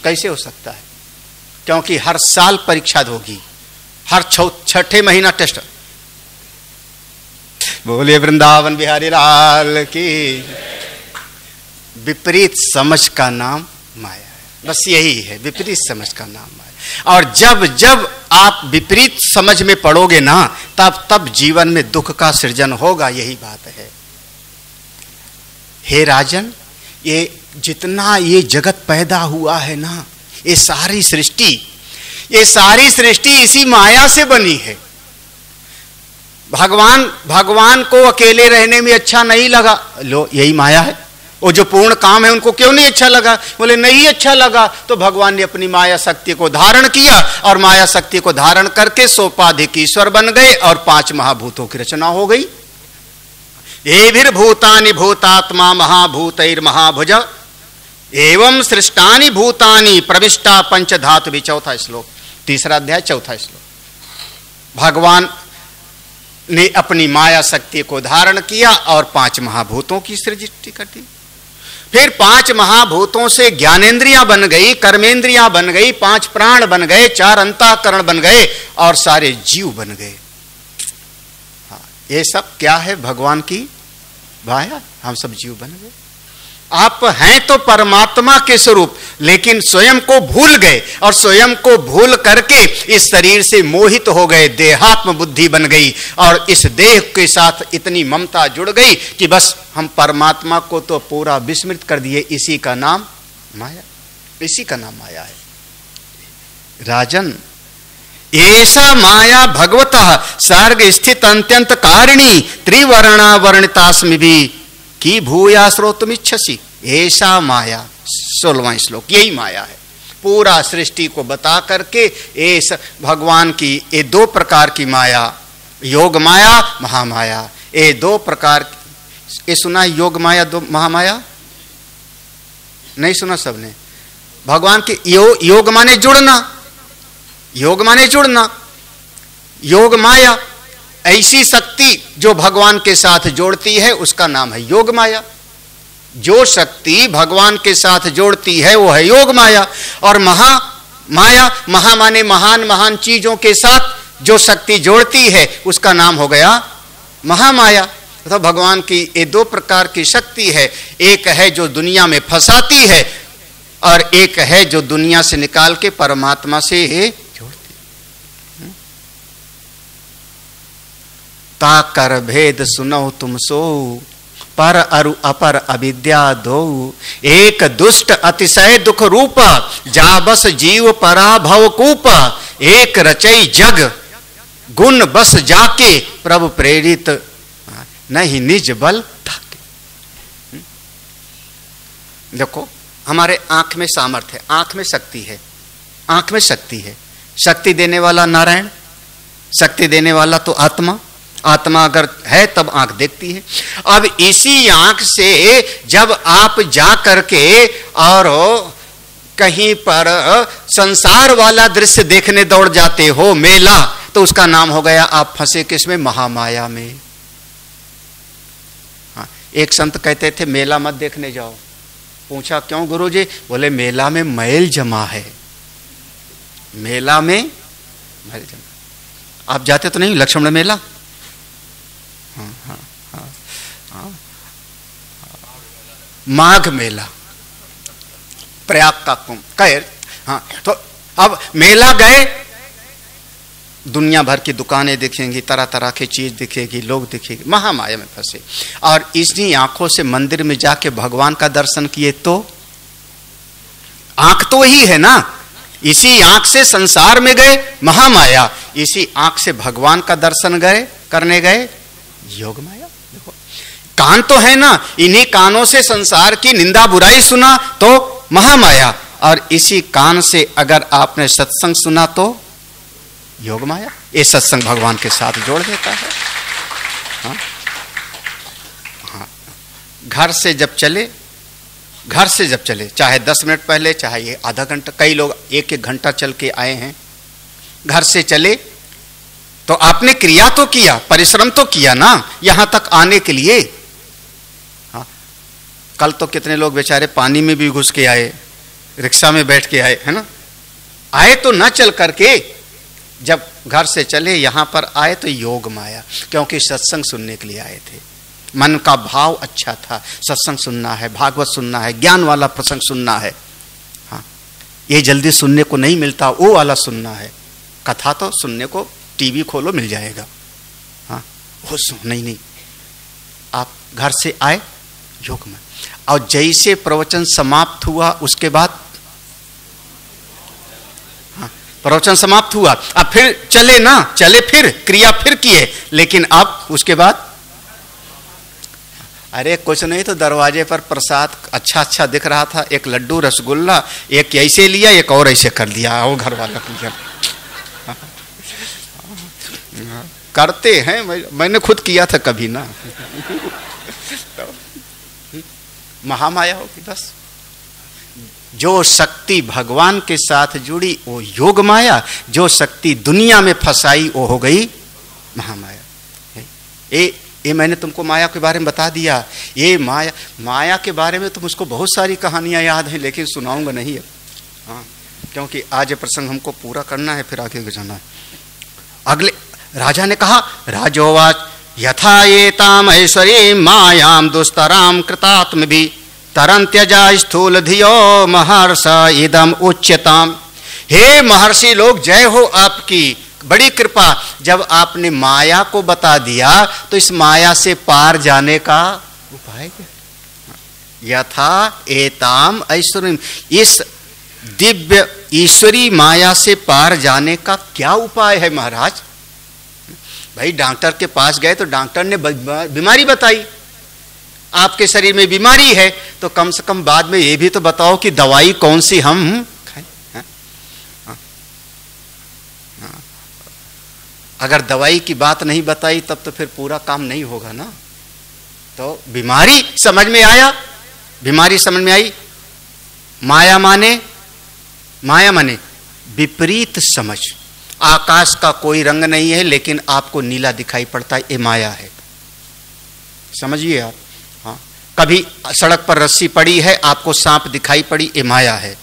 कैसे हो सकता है, क्योंकि हर साल परीक्षा होगी, हर छठे महीना टेस्ट। बोले वृंदावन बिहारी लाल की। विपरीत समझ का नाम माया है, बस यही है, विपरीत समझ का नाम माया। और जब आप विपरीत समझ में पड़ोगे ना, तब जीवन में दुख का सृजन होगा। यही बात है। हे राजन, ये जितना ये जगत पैदा हुआ है ना, ये सारी सृष्टि इसी माया से बनी है। भगवान को अकेले रहने में अच्छा नहीं लगा, लो यही माया है। वो जो पूर्ण काम है उनको क्यों नहीं अच्छा लगा? बोले नहीं अच्छा लगा तो भगवान ने अपनी माया शक्ति को धारण किया, और माया शक्ति को धारण करके सोपाधिक ईश्वर बन गए, और 5 महाभूतों की रचना हो गई। एभिर भूतानि भूतात्मा महाभूतैर महाभुज एवं सृष्टानि भूतानि प्रविष्टा पंचधातु भी। 4था श्लोक, 3रा अध्याय 4था श्लोक। भगवान ने अपनी माया शक्ति को धारण किया और 5 महाभूतों की सृष्टि कर दी। फिर 5 महाभूतों से ज्ञानेंद्रियां बन गई, कर्मेंद्रियां बन गई, 5 प्राण बन गए, 4 अंतःकरण बन गए और सारे जीव बन गए। ये सब क्या है? भगवान की माया। हम सब जीव बन गए। आप हैं तो परमात्मा के स्वरूप, लेकिन स्वयं को भूल गए और स्वयं को भूल करके इस शरीर से मोहित हो गए, देहात्म बुद्धि बन गई और इस देह के साथ इतनी ममता जुड़ गई कि बस हम परमात्मा को तो पूरा विस्मृत कर दिए। इसी का नाम माया, इसी का नाम माया है। राजन, ऐसा माया भगवतः सर्ग स्थित अत्यंत कारिणी त्रिवर्णा वर्णितास्मि भी की भूया श्रोतुमिच्छसि। ऐसा माया 16वां श्लोक, यही माया है। पूरा सृष्टि को बता करके ऐसा भगवान की ये 2 प्रकार की माया, योग माया, महामाया, ये 2 प्रकार। ये सुना योग माया, 2 महामाया? नहीं सुना सबने? भगवान के योग माने जुड़ना, योग माने जुड़ना, योग माया ऐसी शक्ति जो भगवान के साथ जोड़ती है उसका नाम है योग माया। जो शक्ति भगवान के साथ जोड़ती है वो है योग माया। और माया, महा माने महान महान चीजों के साथ जो शक्ति जोड़ती है उसका नाम हो गया महामाया। तो भगवान की ये 2 प्रकार की शक्ति है। एक है जो दुनिया में फंसाती है और एक है जो दुनिया से निकाल के परमात्मा से जोड़ती। ताकर भेद सुनो तुम सो, पर अरु अपर अविद्या दो, एक दुष्ट अतिशय दुख रूप, जा बस जीव पराभव कूप, एक रचई जग गुण बस जाके, प्रभु प्रेरित नहीं निज बल थाके। देखो हमारे आंख में सामर्थ्य है, आंख में शक्ति है, आंख में शक्ति है। शक्ति देने वाला नारायण, शक्ति देने वाला तो आत्मा। आत्मा अगर है तब आंख देखती है। अब इसी आंख से जब आप जा करके और कहीं पर संसार वाला दृश्य देखने दौड़ जाते हो, मेला, तो उसका नाम हो गया आप फंसे किसमें? महामाया में। हाँ, एक संत कहते थे मेला मत देखने जाओ। पूछा क्यों गुरुजी? बोले मेला में मैल जमा है, मेला में मैल जमा। आप जाते तो नहीं लक्ष्मण मेला? हाँ, हाँ, हाँ, हाँ, माघ मेला, प्रयाग का कुंभ, खैर। हाँ, तो अब मेला गए, दुनिया भर की दुकानें दिखेंगी, तरह तरह की चीज दिखेगी, लोग दिखेंगे, महामाया में फंसे। और इसी आंखों से मंदिर में जाके भगवान का दर्शन किए तो आंख तो वही है ना। इसी आंख से संसार में गए, महामाया। इसी आंख से भगवान का दर्शन गए करने गए, योग माया। देखो कान तो है ना, इन्हीं कानों से संसार की निंदा बुराई सुना तो महामाया, और इसी कान से अगर आपने सत्संग सुना तो योग माया। ये सत्संग भगवान के साथ जोड़ देता है। हाँ? हाँ। घर से जब चले, घर से जब चले, चाहे 10 मिनट पहले, चाहे ये आधा घंटा, कई लोग 1-1 घंटा चल के आए हैं। घर से चले तो आपने क्रिया तो किया, परिश्रम तो किया ना यहां तक आने के लिए। हाँ, कल तो कितने लोग बेचारे पानी में भी घुस के आए, रिक्शा में बैठ के आए, है ना। आए तो न चल करके, जब घर से चले यहां पर आए तो योग माया, क्योंकि सत्संग सुनने के लिए आए थे। मन का भाव अच्छा था, सत्संग सुनना है, भागवत सुनना है, ज्ञान वाला प्रसंग सुनना है। हाँ, ये जल्दी सुनने को नहीं मिलता, वो वाला सुनना है। कथा तो सुनने को टीवी खोलो मिल जाएगा। हाँ, वो नहीं, आप घर से आए योग में, और जैसे प्रवचन समाप्त हुआ उसके बाद, हाँ, प्रवचन समाप्त हुआ, अब फिर चले ना, चले फिर क्रिया फिर किए, लेकिन अब उसके बाद अरे कुछ नहीं तो दरवाजे पर प्रसाद अच्छा अच्छा दिख रहा था, एक लड्डू रसगुल्ला, एक ऐसे लिया, एक और ऐसे कर दिया, वो घर वाला लिया। करते हैं, मैंने खुद किया था कभी ना। तो महामाया होगी बस। जो शक्ति भगवान के साथ जुड़ी वो योग माया, जो शक्ति दुनिया में फंसाई वो हो गई महामाया। ये मैंने तुमको माया के बारे में बता दिया। ये माया के बारे में तो मुझको बहुत सारी कहानियां याद हैं, लेकिन सुनाऊंगा नहीं है। हाँ, क्योंकि आज ये प्रसंग हमको पूरा करना है, फिर आगे जाना है। अगले राजा ने कहा, राजोवाच यथा एताम ऐश्वरी मायाम दुस्तराम कृतात्म भी तरंत्यजा स्थूल धियो महर्ष इदम उच्यताम। हे महर्षि लोग, जय हो आपकी, बड़ी कृपा। जब आपने माया को बता दिया तो इस माया से पार जाने का उपाय क्या? यथा एताम ऐश्वर्यम, इस दिव्य ईश्वरी माया से पार जाने का क्या उपाय है महाराज? भाई डॉक्टर के पास गए तो डॉक्टर ने बीमारी बताई, आपके शरीर में बीमारी है, तो कम से कम बाद में ये भी तो बताओ कि दवाई कौन सी हम खाएं। अगर दवाई की बात नहीं बताई तब तो फिर पूरा काम नहीं होगा ना। तो बीमारी समझ में आया, बीमारी समझ में आई। माया माने विपरीत समझ। आकाश का कोई रंग नहीं है लेकिन आपको नीला दिखाई पड़ता है, ये माया है, समझिए आप। हाँ, कभी सड़क पर रस्सी पड़ी है, आपको सांप दिखाई पड़ी, ये माया है।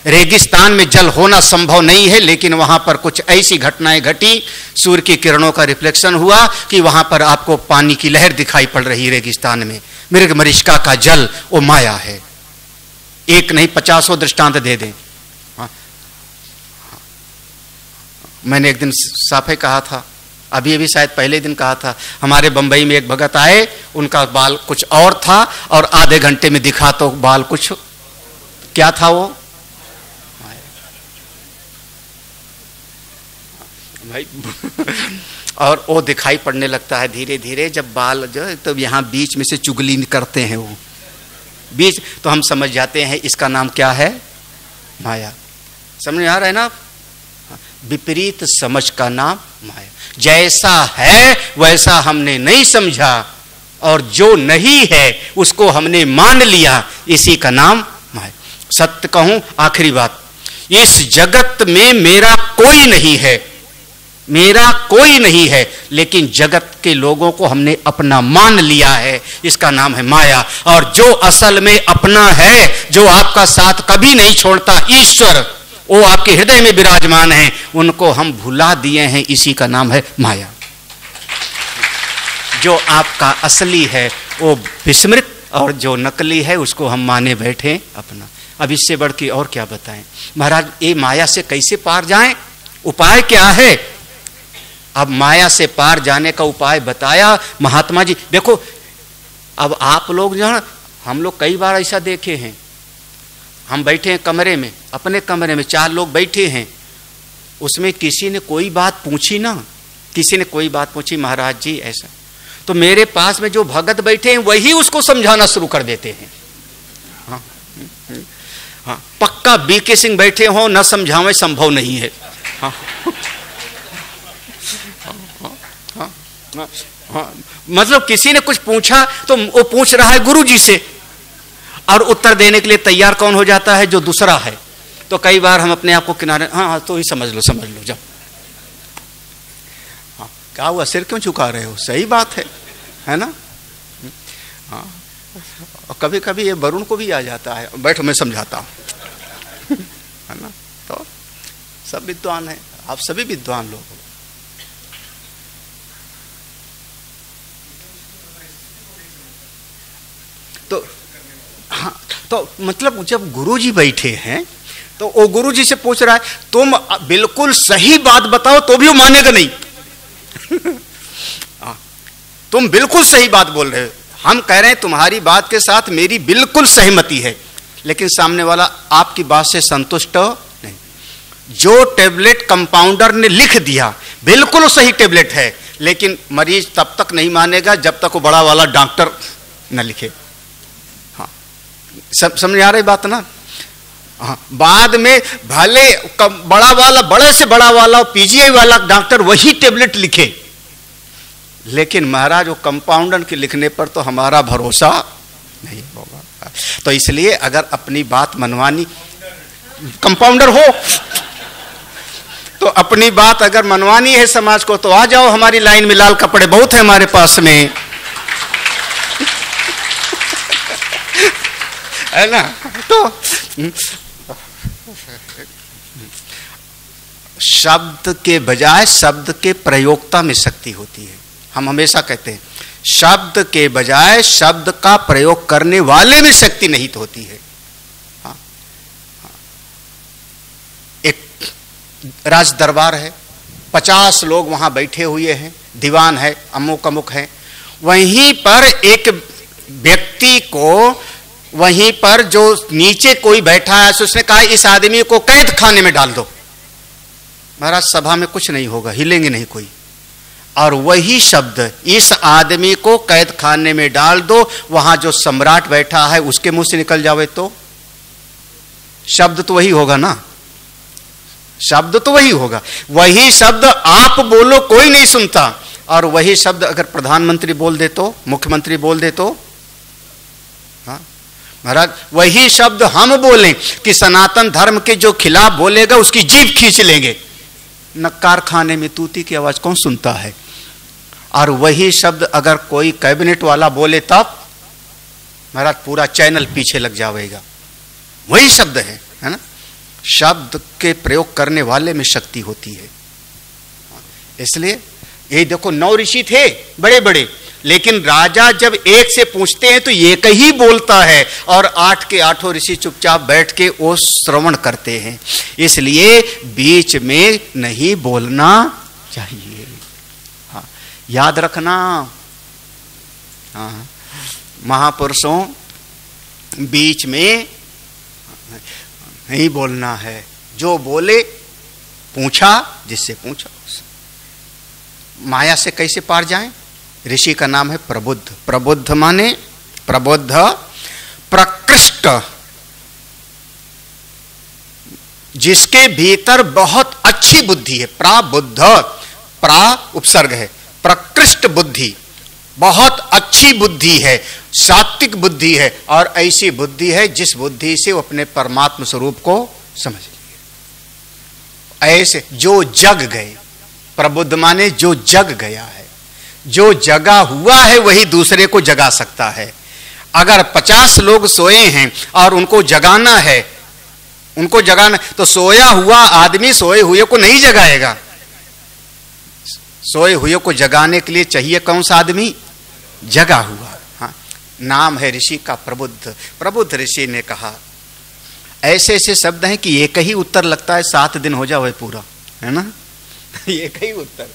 रेगिस्तान में जल होना संभव नहीं है लेकिन वहां पर कुछ ऐसी घटनाएं घटी, सूर्य की किरणों का रिफ्लेक्शन हुआ कि वहां पर आपको पानी की लहर दिखाई पड़ रही रेगिस्तान में। मृग मरीचिका का जल, वो माया है। एक नहीं 50 दृष्टांत दे दें। मैंने एक दिन साफे कहा था, अभी शायद पहले दिन कहा था, हमारे बंबई में एक भगत आए, उनका बाल कुछ और था और आधे घंटे में दिखा तो बाल कुछ, क्या था वो भाई और वो दिखाई पड़ने लगता है धीरे धीरे। जब बाल जो तो यहाँ बीच में से चुगली करते हैं, वो बीच, तो हम समझ जाते हैं इसका नाम क्या है, माया। समझ में आ रहा है ना? विपरीत समझ का नाम माया। जैसा है वैसा हमने नहीं समझा और जो नहीं है उसको हमने मान लिया, इसी का नाम माया। सत्य कहूं, आखिरी बात, इस जगत में मेरा कोई नहीं है, मेरा कोई नहीं है, लेकिन जगत के लोगों को हमने अपना मान लिया है, इसका नाम है माया। और जो असल में अपना है, जो आपका साथ कभी नहीं छोड़ता, ईश्वर, वो आपके हृदय में विराजमान है, उनको हम भुला दिए हैं, इसी का नाम है माया। जो आपका असली है वो विस्मृत और जो नकली है उसको हम माने बैठे अपना। अब इससे बढ़ के और क्या बताएं महाराज, ये माया से कैसे पार जाएं, उपाय क्या है? अब माया से पार जाने का उपाय बताया महात्मा जी। देखो अब आप लोग जो है, हम लोग कई बार ऐसा देखे हैं, हम बैठे हैं कमरे में, अपने कमरे में 4 लोग बैठे हैं, उसमें किसी ने कोई बात पूछी ना, किसी ने कोई बात पूछी, महाराज जी ऐसा, तो मेरे पास में जो भगत बैठे हैं वही उसको समझाना शुरू कर देते हैं। हाँ, हाँ, पक्का बीके सिंह बैठे हो, न समझावे संभव नहीं है। हाँ, हाँ, हाँ, हाँ, मतलब किसी ने कुछ पूछा तो वो पूछ रहा है गुरु जी से, और उत्तर देने के लिए तैयार कौन हो जाता है? जो दूसरा है। तो कई बार हम अपने आप को किनारे, हाँ तो ही समझ लो जाओ। हाँ, क्या हुआ, सिर क्यों झुका रहे हो? सही बात है ना? हाँ, और कभी कभी ये वरुण को भी आ जाता है, बैठो मैं समझाता हूँ, है ना? तो सब विद्वान है, आप सभी विद्वान लोग हो। तो हाँ, तो मतलब जब गुरुजी बैठे हैं तो वो गुरुजी से पूछ रहा है, तुम बिल्कुल सही बात बताओ, तो भी वो मानेगा नहीं। तुम बिल्कुल सही बात बोल रहे हो, हम कह रहे हैं तुम्हारी बात के साथ मेरी बिल्कुल सहमति है, लेकिन सामने वाला आपकी बात से संतुष्ट नहीं। जो टेबलेट कंपाउंडर ने लिख दिया बिल्कुल सही टेबलेट है, लेकिन मरीज तब तक नहीं मानेगा जब तक वो बड़ा वाला डॉक्टर न लिखे। समझ आ रही बात ना? हाँ, बाद में भले बड़ा वाला, बड़े से बड़ा वाला, पीजीआई वाला डॉक्टर वही टेबलेट लिखे, लेकिन महाराज वो कंपाउंडर के लिखने पर तो हमारा भरोसा नहीं होगा। तो इसलिए अगर अपनी बात मनवानी, कंपाउंडर हो तो अपनी बात अगर मनवानी है समाज को तो आ जाओ हमारी लाइन में, लाल कपड़े बहुत है हमारे पास में, है ना। तो शब्द के बजाय शब्द के प्रयोक्ता में शक्ति होती है। हम हमेशा कहते हैं शब्द के बजाय शब्द का प्रयोग करने वाले में शक्ति निहित होती है। हाँ, एक राज दरबार है, 50 लोग वहां बैठे हुए हैं, दीवान है, अमुक अमुक है। वहीं पर एक व्यक्ति को, वहीं पर जो नीचे कोई बैठा है, उसने कहा इस आदमी को कैद खाने में डाल दो। महाराज सभा में कुछ नहीं होगा, हिलेंगे नहीं कोई। और वही शब्द इस आदमी को कैद खाने में डाल दो, वहां जो सम्राट बैठा है उसके मुंह से निकल जावे तो शब्द तो वही होगा ना, शब्द तो वही होगा। वही शब्द आप बोलो कोई नहीं सुनता, और वही शब्द अगर प्रधानमंत्री बोल दे तो, मुख्यमंत्री बोल दे तो, हाँ महाराज वही शब्द हम बोलें कि सनातन धर्म के जो खिलाफ बोलेगा उसकी जीभ खींच लेंगे। न कारखाने में तूती की आवाज कौन सुनता है। और वही शब्द अगर कोई कैबिनेट वाला बोले तब महाराज पूरा चैनल पीछे लग जाएगा। वही शब्द है ना। शब्द के प्रयोग करने वाले में शक्ति होती है। इसलिए ये देखो 9 ऋषि थे बड़े बड़े, लेकिन राजा जब एक से पूछते हैं तो एक ही बोलता है, और 8 के 8 ऋषि चुपचाप बैठ के वो श्रवण करते हैं। इसलिए बीच में नहीं बोलना चाहिए। हाँ, याद रखना। हाँ, महापुरुषों बीच में नहीं बोलना है। जो बोले पूछा, जिससे पूछा। माया से कैसे पार जाएं? ऋषि का नाम है प्रबुद्ध। प्रबुद्ध माने प्रबुद्ध, प्रकृष्ट, जिसके भीतर बहुत अच्छी बुद्धि है। प्राबुद्ध, प्रा उपसर्ग है, प्रकृष्ट बुद्धि, बहुत अच्छी बुद्धि है, सात्विक बुद्धि है, और ऐसी बुद्धि है जिस बुद्धि से वो अपने परमात्म स्वरूप को समझ लिए। ऐसे जो जग गए, प्रबुद्ध माने जो जग गया है, जो जगा हुआ है वही दूसरे को जगा सकता है। अगर 50 लोग सोए हैं और उनको जगाना है, उनको जगाना, तो सोया हुआ आदमी सोए हुए को नहीं जगाएगा। सोए हुए को जगाने के लिए चाहिए कौन सा आदमी? जगा हुआ। हाँ, नाम है ऋषि का प्रबुद्ध। प्रबुद्ध ऋषि ने कहा, ऐसे ऐसे शब्द हैं कि एक ही उत्तर लगता है 7 दिन हो जाए पूरा, है ना। एक ही उत्तर।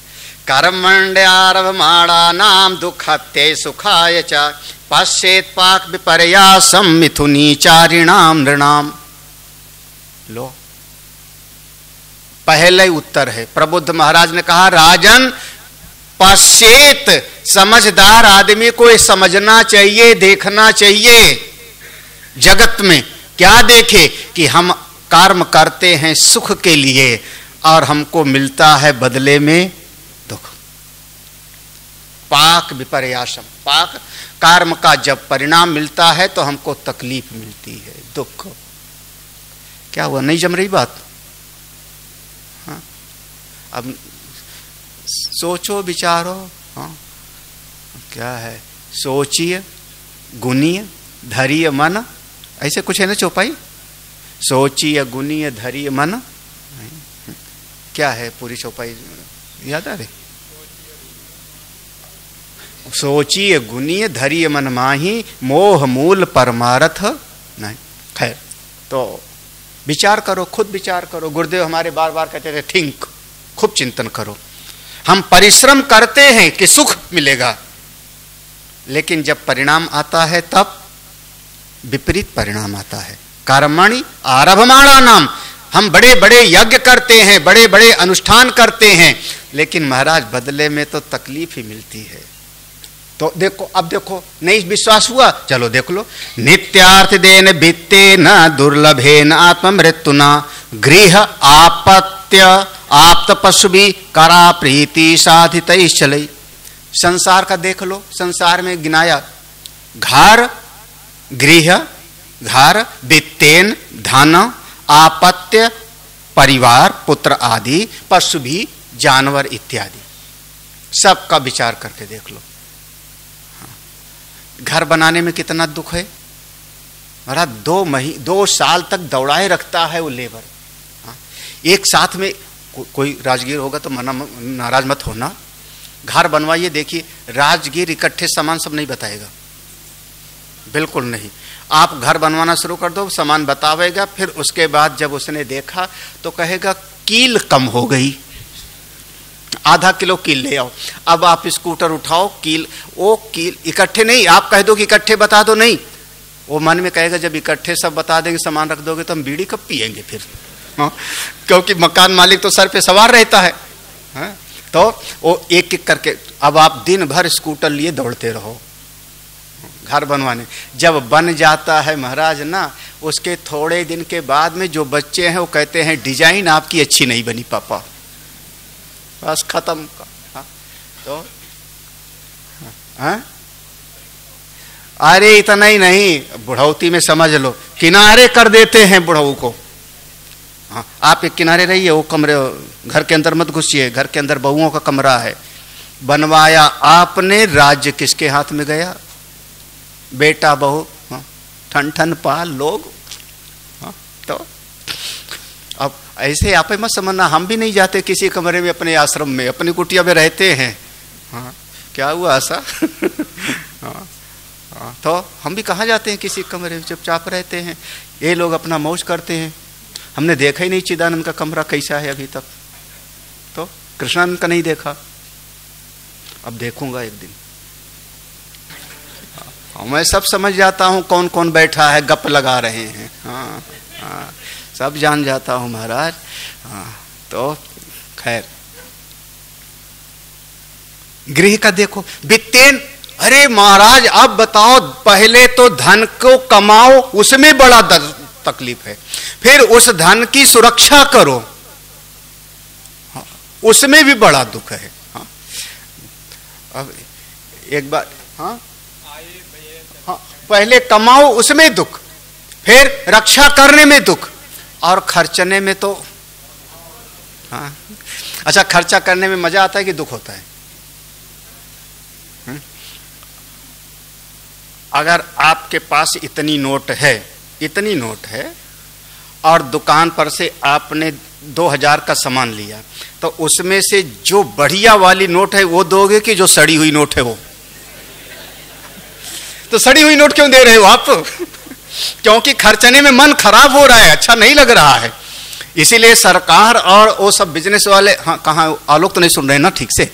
कर्मण्यरभमाणा नाम दुःखत्ये सुखाय च पश्येत् पाक विपर्यासं मिथुनीचारिणाम नृणाम। लो, पहले उत्तर है। प्रबुद्ध महाराज ने कहा, राजन पश्येत, समझदार आदमी को ये समझना चाहिए, देखना चाहिए। जगत में क्या देखे कि हम कर्म करते हैं सुख के लिए और हमको मिलता है बदले में दुख। पाक विपर्यासम, पाक कर्म का जब परिणाम मिलता है तो हमको तकलीफ मिलती है, दुख। क्या हुआ? नहीं जम रही बात? हाँ, अब सोचो विचारो। हाँ, क्या है? सोचिए, गुनिए, धरिए मन, ऐसे कुछ है ना चौपाई। सोचिए, गुनिए, धरिए मन, क्या है पूरी चौपाई याद आ रही? सोचिए, गुनिए, धरिए मन माही, मोह मूल परमारथ नहीं। खैर, तो विचार करो, खुद विचार करो। गुरुदेव हमारे बार बार कहते थे थिंक, खूब चिंतन करो। हम परिश्रम करते हैं कि सुख मिलेगा, लेकिन जब परिणाम आता है तब विपरीत परिणाम आता है। कर्मणि आरभमाणा नाम, हम बड़े बड़े यज्ञ करते हैं, बड़े बड़े अनुष्ठान करते हैं, लेकिन महाराज बदले में तो तकलीफ ही मिलती है। तो देखो, अब देखो, नहीं विश्वास हुआ, चलो देख लो। नित्यार्थ देन वित्ते न दुर्लभे न आत्म मृत्युना गृह आपत्य आप्त पशु भी करा प्रीति साधित चले। संसार का देख लो, संसार में गिनाया, घर, गृह, घर, वित्तेन धन, आपत्य परिवार, पुत्र आदि, पशु भी, जानवर इत्यादि, सबका विचार करके देख लो। घर बनाने में कितना दुख है। महाराज 2 साल तक दौड़ाए रखता है वो लेबर। एक साथ में कोई राजगीर होगा तो नाराज मत होना, घर बनवाइए, देखिए राजगीर इकट्ठे सामान सब नहीं बताएगा, बिल्कुल नहीं। आप घर बनवाना शुरू कर दो, सामान बतावेगा, फिर उसके बाद जब उसने देखा तो कहेगा कील कम हो गई, आधा किलो कील ले आओ। अब आप स्कूटर उठाओ, कील, वो कील इकट्ठे नहीं, आप कह दो कि इकट्ठे बता दो, नहीं, वो मन में कहेगा जब इकट्ठे सब बता देंगे, सामान रख दोगे तो हम बीड़ी कब पिएंगे फिर। क्योंकि मकान मालिक तो सर पे सवार रहता है। तो वो एक एक करके, अब आप दिन भर स्कूटर लिए दौड़ते रहो घर बनवाने। जब बन जाता है महाराज ना, उसके थोड़े दिन के बाद में जो बच्चे हैं वो कहते हैं डिजाइन आपकी अच्छी नहीं बनी पापा, बस खत्म। तो अरे इतना ही नहीं, बुढ़ौती में समझ लो किनारे कर देते हैं बुढ़ऊ को। आप एक किनारे रहिए, वो कमरे, घर के अंदर मत घुसिए, घर के अंदर बहुओं का कमरा है। बनवाया आपने, राज्य किसके हाथ में गया? बेटा बहू, ठन ठन पाल लोग। तो अब ऐसे आप मत समझना, हम भी नहीं जाते किसी कमरे में, अपने आश्रम में, अपनी कुटिया में रहते हैं। क्या हुआ ऐसा? तो हम भी कहाँ जाते हैं किसी कमरे में, चुपचाप रहते हैं। ये लोग अपना मौज करते हैं। हमने देखा ही नहीं चिदानंद का कमरा कैसा है अभी तक, तो कृष्णानंद का नहीं देखा, अब देखूंगा एक दिन। मैं सब समझ जाता हूं कौन कौन बैठा है, गप लगा रहे हैं। सब जान जाता हूं महाराज। तो खैर, गृह का देखो, वित्तेन, अरे महाराज अब बताओ, पहले तो धन को कमाओ, उसमें बड़ा तकलीफ है, फिर उस धन की सुरक्षा करो, उसमें भी बड़ा दुख है। अब एक बार, पहले कमाओ उसमें दुख, फिर रक्षा करने में दुख, और खर्चने में तो अच्छा, खर्चा करने में मजा आता है कि दुख होता है? अगर आपके पास इतनी नोट है और दुकान पर से आपने 2000 का सामान लिया, तो उसमें से जो बढ़िया वाली नोट है वो दोगे कि जो सड़ी हुई नोट है वो? तो सड़ी हुई नोट क्यों दे रहे हो आप? क्योंकि खर्चने में मन खराब हो रहा है, अच्छा नहीं लग रहा है। इसीलिए सरकार और वो सब बिजनेस वाले, कहाँ आलोक तो नहीं सुन रहे ना ठीक से?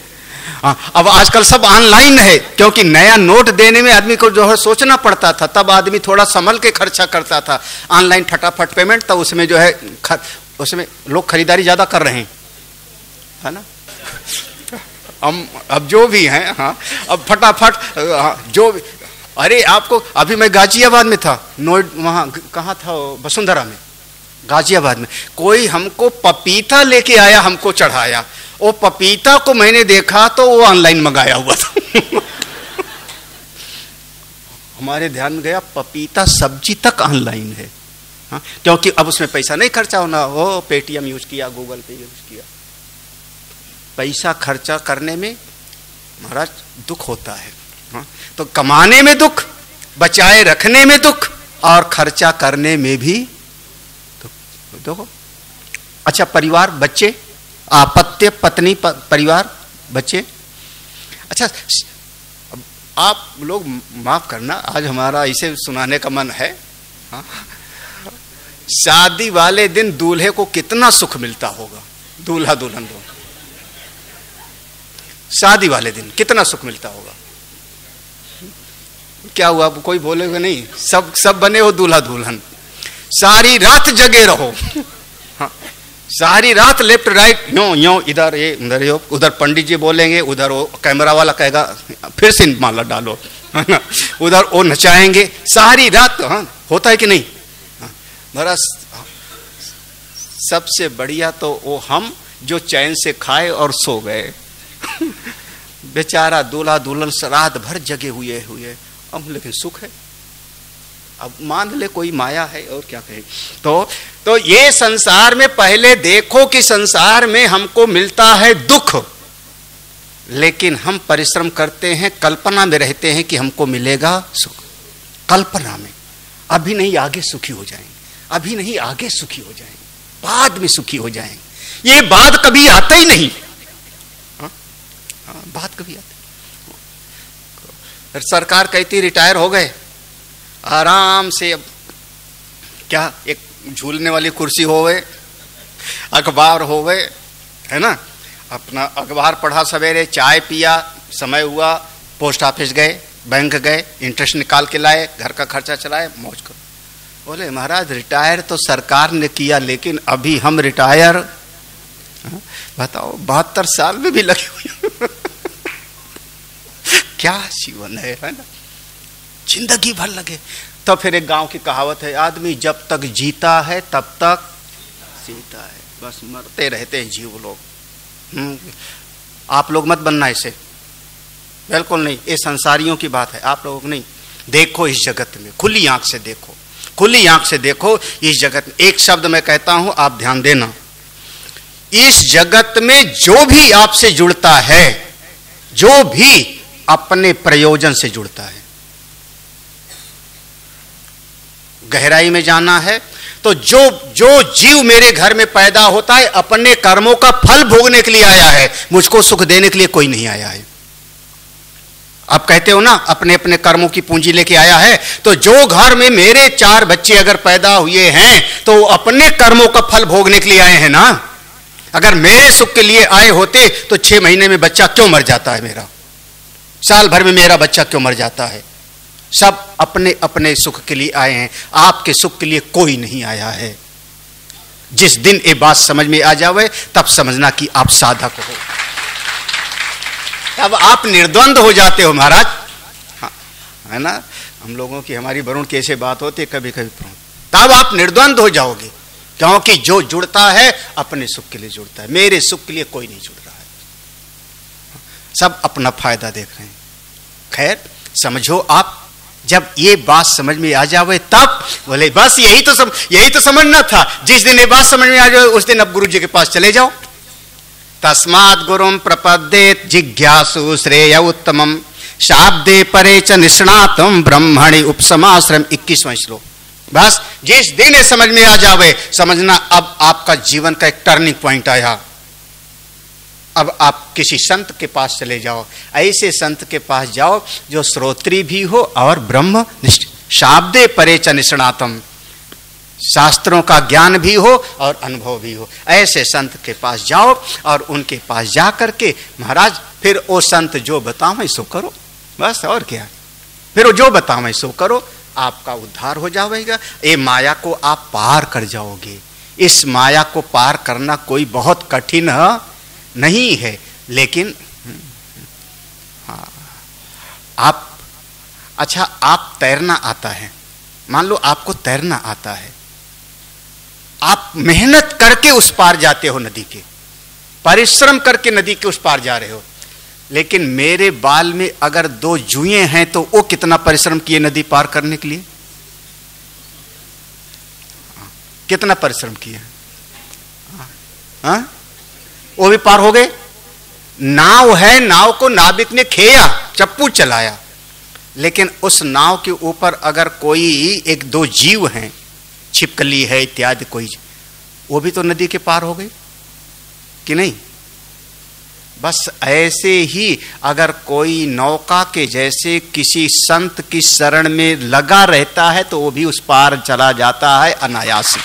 अब आजकल सब ऑनलाइन है, क्योंकि नया नोट देने में आदमी को जो है सोचना पड़ता था, तब आदमी थोड़ा संभल के खर्चा करता था। ऑनलाइन फटाफट पेमेंट, तो उसमें जो है उसमें लोग खरीदारी ज्यादा कर रहे हैं, है ना? अब जो भी है, अब फटाफट जो, अरे आपको, अभी मैं गाजियाबाद में था, वहां कहाँ था, वसुंधरा में, गाजियाबाद में, कोई हमको पपीता लेके आया, हमको चढ़ाया। वो पपीता को मैंने देखा तो वो ऑनलाइन मंगाया हुआ था। हमारे ध्यान में गया, पपीता सब्जी तक ऑनलाइन है। क्योंकि अब उसमें पैसा नहीं खर्चा होना, वो पेटीएम यूज किया, गूगल पे यूज किया। पैसा खर्चा करने में महाराज दुख होता है। तो कमाने में दुख, बचाए रखने में दुख, और खर्चा करने में भी दुख। अच्छा, परिवार, बच्चे, आपत्य, पत्नी, परिवार, बच्चे। अच्छा, आप लोग माफ करना, आज हमारा इसे सुनाने का मन है। शादी वाले दिन दूल्हे को कितना सुख मिलता होगा, दूल्हा दुल्हन को शादी वाले दिन कितना सुख मिलता होगा। क्या हुआ, कोई बोलेगा नहीं? सब बने हो दूल्हा दुल्हन, सारी रात जगे रहो। सारी रात लेफ्ट राइट, यो इधर ये उधर यो, उधर पंडित जी बोलेंगे, उधर वो कैमरा वाला कहेगा फिर से माला डालो, है ना? उधर वो नचाएंगे सारी रात। होता है कि नहीं? महाराज सबसे बढ़िया तो वो हम जो चैन से खाए और सो गए। बेचारा दूल्हा दुल्हन रात भर जगे हुए अब लेकिन सुख है। अब मान ले कोई माया है और क्या कहे। तो तो ये संसार में पहले देखो कि संसार में हमको मिलता है दुख, लेकिन हम परिश्रम करते हैं, कल्पना में रहते हैं कि हमको मिलेगा सुख। कल्पना में, अभी नहीं आगे सुखी हो जाएंगे, अभी नहीं आगे सुखी हो जाएंगे, बाद में सुखी हो जाएंगे। ये बाद कभी आता ही नहीं। बात कभी आता। सरकार कहती रिटायर हो गए, आराम से अब क्या एक झूलने वाली कुर्सी हो गए, अखबार हो गए, है ना, अपना अखबार पढ़ा, सवेरे चाय पिया, समय हुआ पोस्ट ऑफिस गए, बैंक गए, इंटरेस्ट निकाल के लाए, घर का खर्चा चलाए, मौज करो। बोले महाराज रिटायर तो सरकार ने किया, लेकिन अभी हम रिटायर, बताओ 72 साल में भी लगे हुए क्या जीवन है ना, जिंदगी भर लगे। तो फिर एक गांव की कहावत है, आदमी जब तक जीता है तब तक जीता है, बस मरते रहते हैं जीव लोग। आप लोग मत बनना ऐसे, बिल्कुल नहीं, ये संसारियों की बात है, आप लोग नहीं। देखो इस जगत में, खुली आंख से देखो, खुली आंख से देखो इस जगत में। एक शब्द मैं कहता हूं, आप ध्यान देना, इस जगत में जो भी आपसे जुड़ता है, जो भी अपने प्रयोजन से जुड़ता है। गहराई में जाना है तो जो जीव मेरे घर में पैदा होता है अपने कर्मों का फल भोगने के लिए आया है, मुझको सुख देने के लिए कोई नहीं आया है। आप कहते हो ना अपने अपने कर्मों की पूंजी लेके आया है, तो जो घर में मेरे 4 बच्चे अगर पैदा हुए हैं तो अपने कर्मों का फल भोगने के लिए आए हैं ना। अगर मेरे सुख के लिए आए होते तो 6 महीने में बच्चा क्यों मर जाता है मेरा, साल भर में मेरा बच्चा क्यों मर जाता है। सब अपने अपने सुख के लिए आए हैं, आपके सुख के लिए कोई नहीं आया है। जिस दिन ये बात समझ में आ जावे तब समझना कि आप साधक हो, तब आप निर्द्वंद हो जाते हो महाराज। हाँ, है ना, हम लोगों की हमारी वरुण कैसे बात होती है कभी कभी, तब आप निर्द्वंद हो जाओगे, क्योंकि जो जुड़ता है अपने सुख के लिए जुड़ता है, मेरे सुख के लिए कोई नहीं जुड़ रहा है, सब अपना फायदा देख रहे हैं। खैर समझो, आप जब ये बात समझ में आ जावे तब बोले बस यही तो समझना था। जिस दिन ये बात समझ में आ जाए उस दिन अब गुरु जी के पास चले जाओ। तस्मात् गुरुम प्रपद्येत जिज्ञासु श्रेय उत्तमम शाब्दे परे च निष्णातम ब्रह्मणि उपसमाश्रम 21वां श्लोक। बस जिस दिन ये समझ में आ जावे समझना अब आपका जीवन का एक टर्निंग पॉइंट आया। अब आप किसी संत के पास चले जाओ, ऐसे संत के पास जाओ जो श्रोत्री भी हो और ब्रह्म निष्ठ, शाब्दे परे च निष्णातम, शास्त्रों का ज्ञान भी हो और अनुभव भी हो। ऐसे संत के पास जाओ और उनके पास जा करके महाराज फिर वो संत जो बतावें सो करो, बस और क्या। फिर वो जो बतावें सो करो, आपका उद्धार हो जाएगा। ये माया को आप पार कर जाओगे। इस माया को पार करना कोई बहुत कठिन नहीं है, लेकिन आप तैरना आता है, मान लो आपको तैरना आता है, आप मेहनत करके उस पार जाते हो नदी के, परिश्रम करके नदी के उस पार जा रहे हो, लेकिन मेरे बाल में अगर 2 जुएं हैं तो वो कितना परिश्रम किए नदी पार करने के लिए, कितना परिश्रम किए, वो भी पार हो गए। नाव है, नाव को नाविक ने खेया, चप्पू चलाया, लेकिन उस नाव के ऊपर अगर कोई 1-2 जीव हैं, छिपकली है इत्यादि कोई, वो भी तो नदी के पार हो गई कि नहीं। बस ऐसे ही अगर कोई नौका के जैसे किसी संत की शरण में लगा रहता है तो वो भी उस पार चला जाता है अनायास।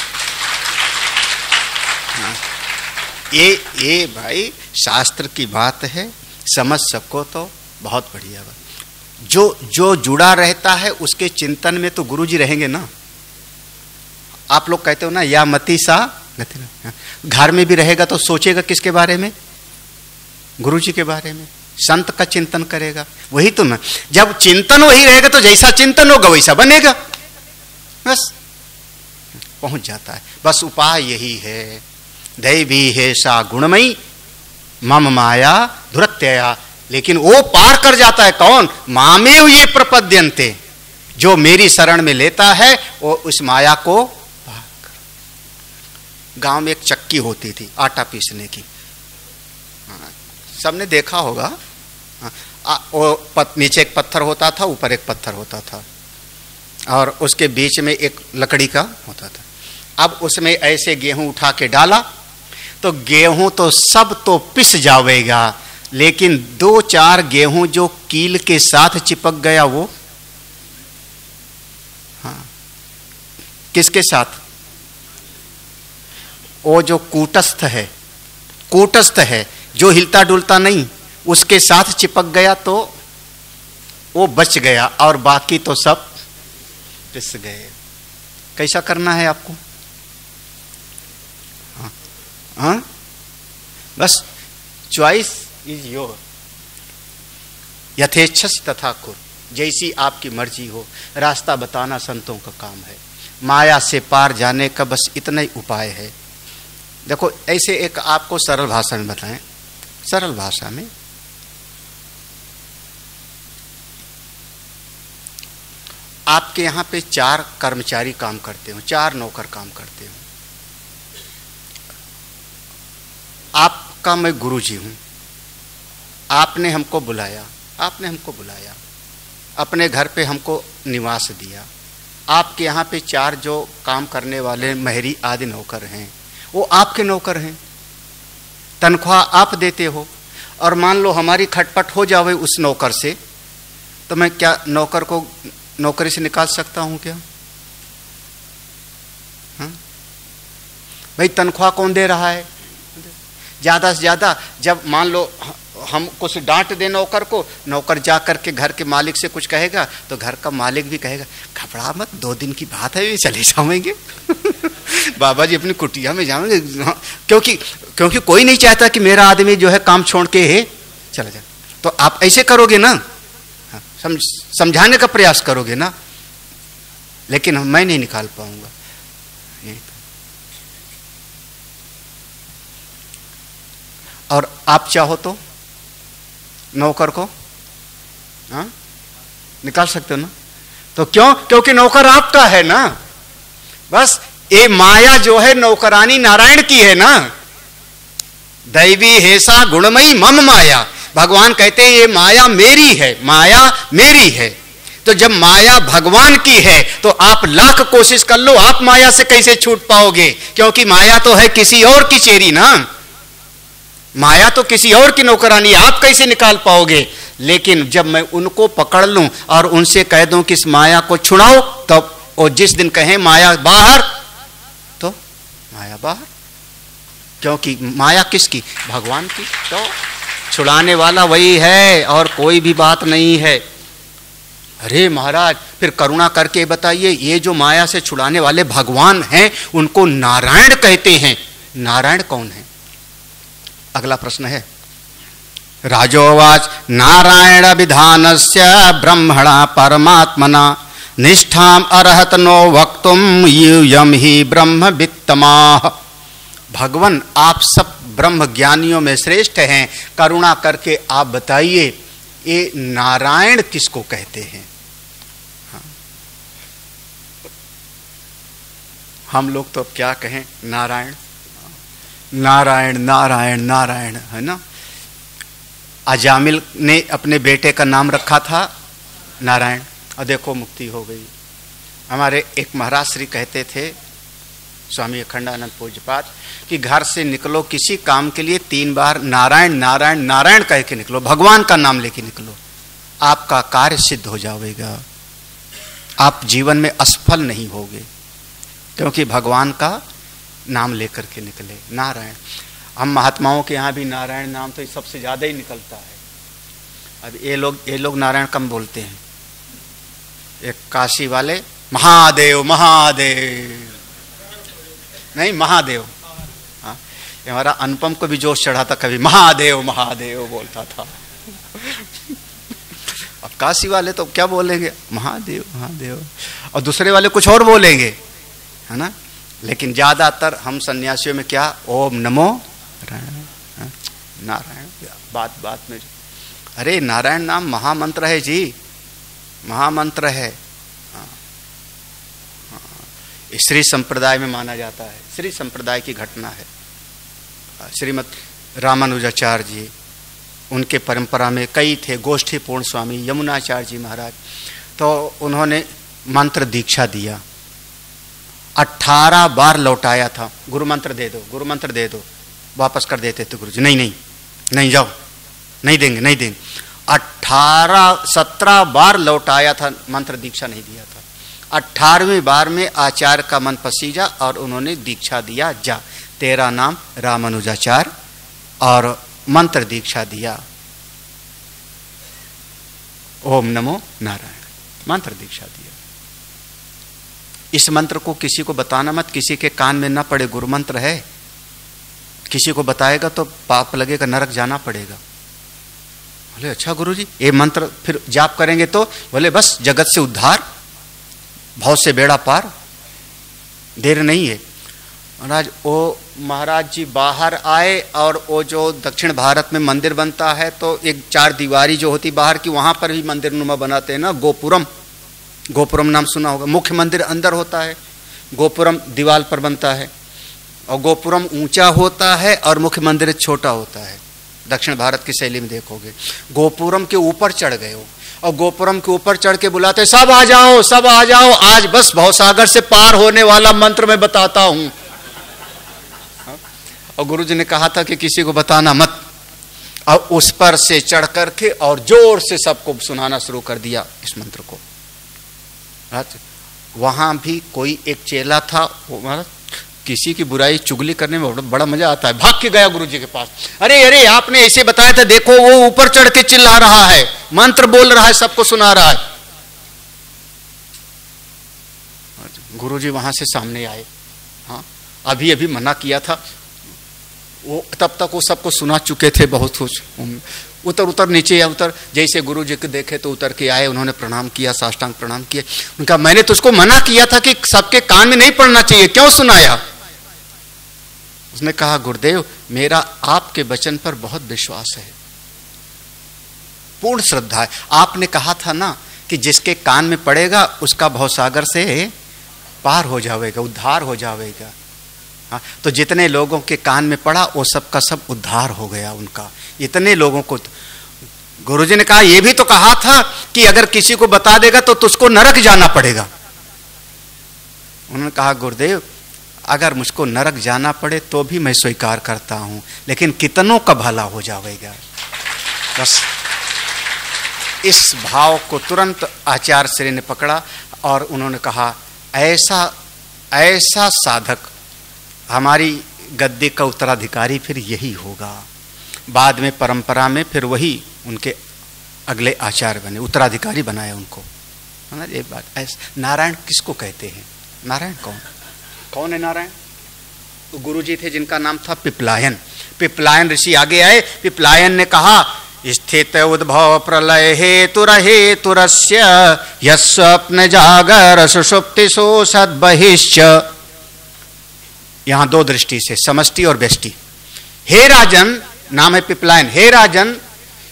ये भाई शास्त्र की बात है, समझ सको तो बहुत बढ़िया बात। जो जुड़ा रहता है उसके चिंतन में तो गुरु जी रहेंगे ना। आप लोग कहते हो ना या मति सा गति, घर में भी रहेगा तो सोचेगा किसके बारे में, गुरु जी के बारे में, संत का चिंतन करेगा, वही तो ना। जब चिंतन वही रहेगा तो जैसा चिंतन होगा वैसा बनेगा, बस पहुंच जाता है। बस उपाय यही है, दैवी है सा गुणमयी मम माया दुरत्यया। लेकिन वो पार कर जाता है कौन, मामेव ये प्रपद्यन्ते, जो मेरी शरण में लेता है वो उस माया को पार कर। गांव में एक चक्की होती थी आटा पीसने की, सबने देखा होगा। नीचे एक पत्थर होता था, ऊपर एक पत्थर होता था, और उसके बीच में एक लकड़ी का होता था। अब उसमें ऐसे गेहूं उठा के डाला तो गेहूं तो सब तो पिस जाएगा, लेकिन 2-4 गेहूं जो कील के साथ चिपक गया वो, हाँ, किसके साथ? वो जो कूटस्थ है जो हिलता डुलता नहीं, उसके साथ चिपक गया तो वो बच गया, और बाकी तो सब पिस गए। कैसा करना है आपको? हाँ, बस चॉइस इज योर, यथेच्छस तथा कुर, जैसी आपकी मर्जी हो। रास्ता बताना संतों का काम है, माया से पार जाने का बस इतना ही उपाय है। देखो, ऐसे एक आपको सरल भाषा में बताएं, सरल भाषा में, आपके यहां पे 4 कर्मचारी काम करते हो, 4 नौकर काम करते हो। आपका मैं गुरु जी हूं, आपने हमको बुलाया, अपने घर पे हमको निवास दिया। आपके यहाँ पे 4 जो काम करने वाले महरी आदि नौकर हैं, वो आपके नौकर हैं, तनख्वाह आप देते हो। और मान लो हमारी खटपट हो जावे उस नौकर से, तो मैं क्या नौकर को नौकरी से निकाल सकता हूं क्या? हाँ? भाई तनख्वाह कौन दे रहा है? ज्यादा से ज्यादा जब मान लो हम कुछ डांट दे नौकर को, नौकर जा करके घर के मालिक से कुछ कहेगा तो घर का मालिक भी कहेगा घबरा मत, 2 दिन की बात है, चले जाएंगे बाबा जी अपनी कुटिया में जाएंगे। क्योंकि कोई नहीं चाहता कि मेरा आदमी जो है काम छोड़ के चला जाए। तो आप ऐसे करोगे ना, समझाने का प्रयास करोगे ना, लेकिन मैं नहीं निकाल पाऊंगा। और आप चाहो तो नौकर को निकाल सकते हो ना। तो क्यों? क्योंकि नौकर आपका है ना। बस ये माया जो है नौकरानी नारायण की है ना। दैवी हेसा गुणमयी मम माया, भगवान कहते हैं ये माया मेरी है, माया मेरी है। तो जब माया भगवान की है तो आप लाख कोशिश कर लो, आप माया से कैसे छूट पाओगे? क्योंकि माया तो है किसी और की चेरी ना, माया तो किसी और की नौकरानी, आप कैसे निकाल पाओगे? लेकिन जब मैं उनको पकड़ लूं और उनसे कह दूं कि इस माया को छुड़ाओ, तब वो जिस दिन कहें माया बाहर, तो माया बाहर। क्योंकि माया किसकी? भगवान की। तो छुड़ाने वाला वही है और कोई भी बात नहीं है। अरे महाराज, फिर करुणा करके बताइए, ये जो माया से छुड़ाने वाले भगवान हैं उनको नारायण कहते हैं। नारायण कौन है? अगला प्रश्न है, राजोवाच नारायण विधानस्य ब्रह्मणा परमात्मना निष्ठाम अर्हत नो वक्तुम यूयम ही ब्रह्म वित्तमाह। भगवान आप सब ब्रह्म ज्ञानियों में श्रेष्ठ हैं, करुणा करके आप बताइए ये नारायण किसको कहते हैं? हम लोग तो क्या कहें, नारायण नारायण नारायण नारायण, है ना। अजामिल ने अपने बेटे का नाम रखा था नारायण, और देखो मुक्ति हो गई। हमारे एक महाराज श्री कहते थे, स्वामी अखंडानंद पूज्यपाद, कि घर से निकलो किसी काम के लिए 3 बार नारायण नारायण नारायण कह के निकलो, भगवान का नाम लेके निकलो, आपका कार्य सिद्ध हो जाएगा। आप जीवन में असफल नहीं होगे, क्योंकि भगवान का नाम लेकर के निकले। नारायण, हम महात्माओं के यहाँ भी नारायण नाम तो सबसे ज्यादा ही निकलता है। अब ये लोग नारायण कम बोलते हैं। एक काशी वाले महादेव महादेव, नहीं महादेव, हाँ, हमारा अनुपम को भी जोश चढ़ा था, कभी महादेव महादेव बोलता था। अब काशी वाले तो क्या बोलेंगे, महादेव महादेव, और दूसरे वाले कुछ और बोलेंगे, है ना। लेकिन ज्यादातर हम सन्यासियों में क्या, ओम नमो नारायण, नारायण बात बात में। अरे नारायण नाम महामंत्र है जी, महामंत्र है। श्री संप्रदाय में माना जाता है, श्री संप्रदाय की घटना है। श्रीमद रामानुजाचार्य जी, उनके परंपरा में कई थे, गोष्ठी पूर्ण स्वामी, यमुनाचार्य जी महाराज, तो उन्होंने मंत्र दीक्षा दिया। 18 बार लौटाया था, गुरु मंत्र दे दो, गुरु मंत्र दे दो, वापस कर देते थे गुरु जी, नहीं नहीं नहीं जाओ, नहीं देंगे नहीं देंगे। 17 बार लौटाया था, मंत्र दीक्षा नहीं दिया था। 18वीं बार में आचार्य का मन पसीजा और उन्होंने दीक्षा दिया, जा तेरा नाम रामानुजाचार्य, और मंत्र दीक्षा दिया, ओम नमो नारायण, मंत्र दीक्षा दिया। इस मंत्र को किसी को बताना मत, किसी के कान में ना पड़े, गुरु मंत्र है, किसी को बताएगा तो पाप लगेगा, नरक जाना पड़ेगा। बोले अच्छा गुरुजी, ये मंत्र फिर जाप करेंगे तो? बोले बस जगत से उद्धार, भाव से बेड़ा पार, देर नहीं है। महाराज जी बाहर आए, और वो जो दक्षिण भारत में मंदिर बनता है तो एक 4 दीवारी जो होती बाहर की, वहां पर भी मंदिर नुमा बनाते हैं ना, गोपुरम, गोपुरम नाम सुना होगा। मुख्य मंदिर अंदर होता है, गोपुरम दीवार पर बनता है, और गोपुरम ऊंचा होता है और मुख्य मंदिर छोटा होता है। दक्षिण भारत की शैली में देखोगे, गोपुरम के ऊपर चढ़ गए हो, और गोपुरम के ऊपर चढ़ के बुलाते, सब आ जाओ, सब आ जाओ, आज बस भवसागर से पार होने वाला मंत्र मैं बताता हूं। और गुरु जी ने कहा था कि किसी को बताना मत, और उस पर से चढ़ करके और जोर से सबको सुनाना शुरू कर दिया इस मंत्र को। वहां भी कोई एक चेला था, वो किसी की बुराई चुगली करने में बड़ा मजा आता है, भाग के गया गुरु जी के पास, अरे अरे आपने ऐसे बताया था, देखो वो ऊपर चढ़ के चिल्ला रहा है, मंत्र बोल रहा है, सबको सुना रहा है। गुरु जी वहां से सामने आए, हाँ अभी अभी मना किया था, वो तब तक वो सबको सुना चुके थे बहुत कुछ। उतर उतर नीचे या उतर, जैसे गुरु जी को देखे तो उतर के आए, उन्होंने प्रणाम किया, साष्टांग प्रणाम किया। उनका मैंने तुझको मना किया था कि सबके कान में नहीं पड़ना चाहिए, क्यों सुनाया? उसने कहा गुरुदेव मेरा आपके वचन पर बहुत विश्वास है, पूर्ण श्रद्धा है। आपने कहा था ना कि जिसके कान में पड़ेगा उसका भवसागर से पार हो जाएगा, उद्धार हो जाएगा। हाँ, तो जितने लोगों के कान में पड़ा वो सब का सब उद्धार हो गया उनका। इतने लोगों को गुरुजी ने कहा, यह भी तो कहा था कि अगर किसी को बता देगा तो तुझको नरक जाना पड़ेगा। उन्होंने कहा गुरुदेव अगर मुझको नरक जाना पड़े तो भी मैं स्वीकार करता हूं, लेकिन कितनों का भला हो जाएगा। बस इस भाव को तुरंत आचार्य श्री ने पकड़ा और उन्होंने कहा ऐसा ऐसा साधक हमारी गद्दी का उत्तराधिकारी फिर यही होगा। बाद में परंपरा में फिर वही उनके अगले आचार्य बने, उत्तराधिकारी बनाया उनको। एक बात ऐसा, नारायण किसको कहते हैं? नारायण कौन कौन है नारायण? तो गुरु जी थे जिनका नाम था पिपलायन। पिपलायन ऋषि आगे आए, पिपलायन ने कहा स्थित उद्भव प्रलय हेतु रहे तुरस्य यस्वप्न जागर सुषुप्ति सो सद्बहिश्च। यहां दो दृष्टि से, समष्टि और व्यष्टि। हे राजन, नाम है पिपलायन, हे राजन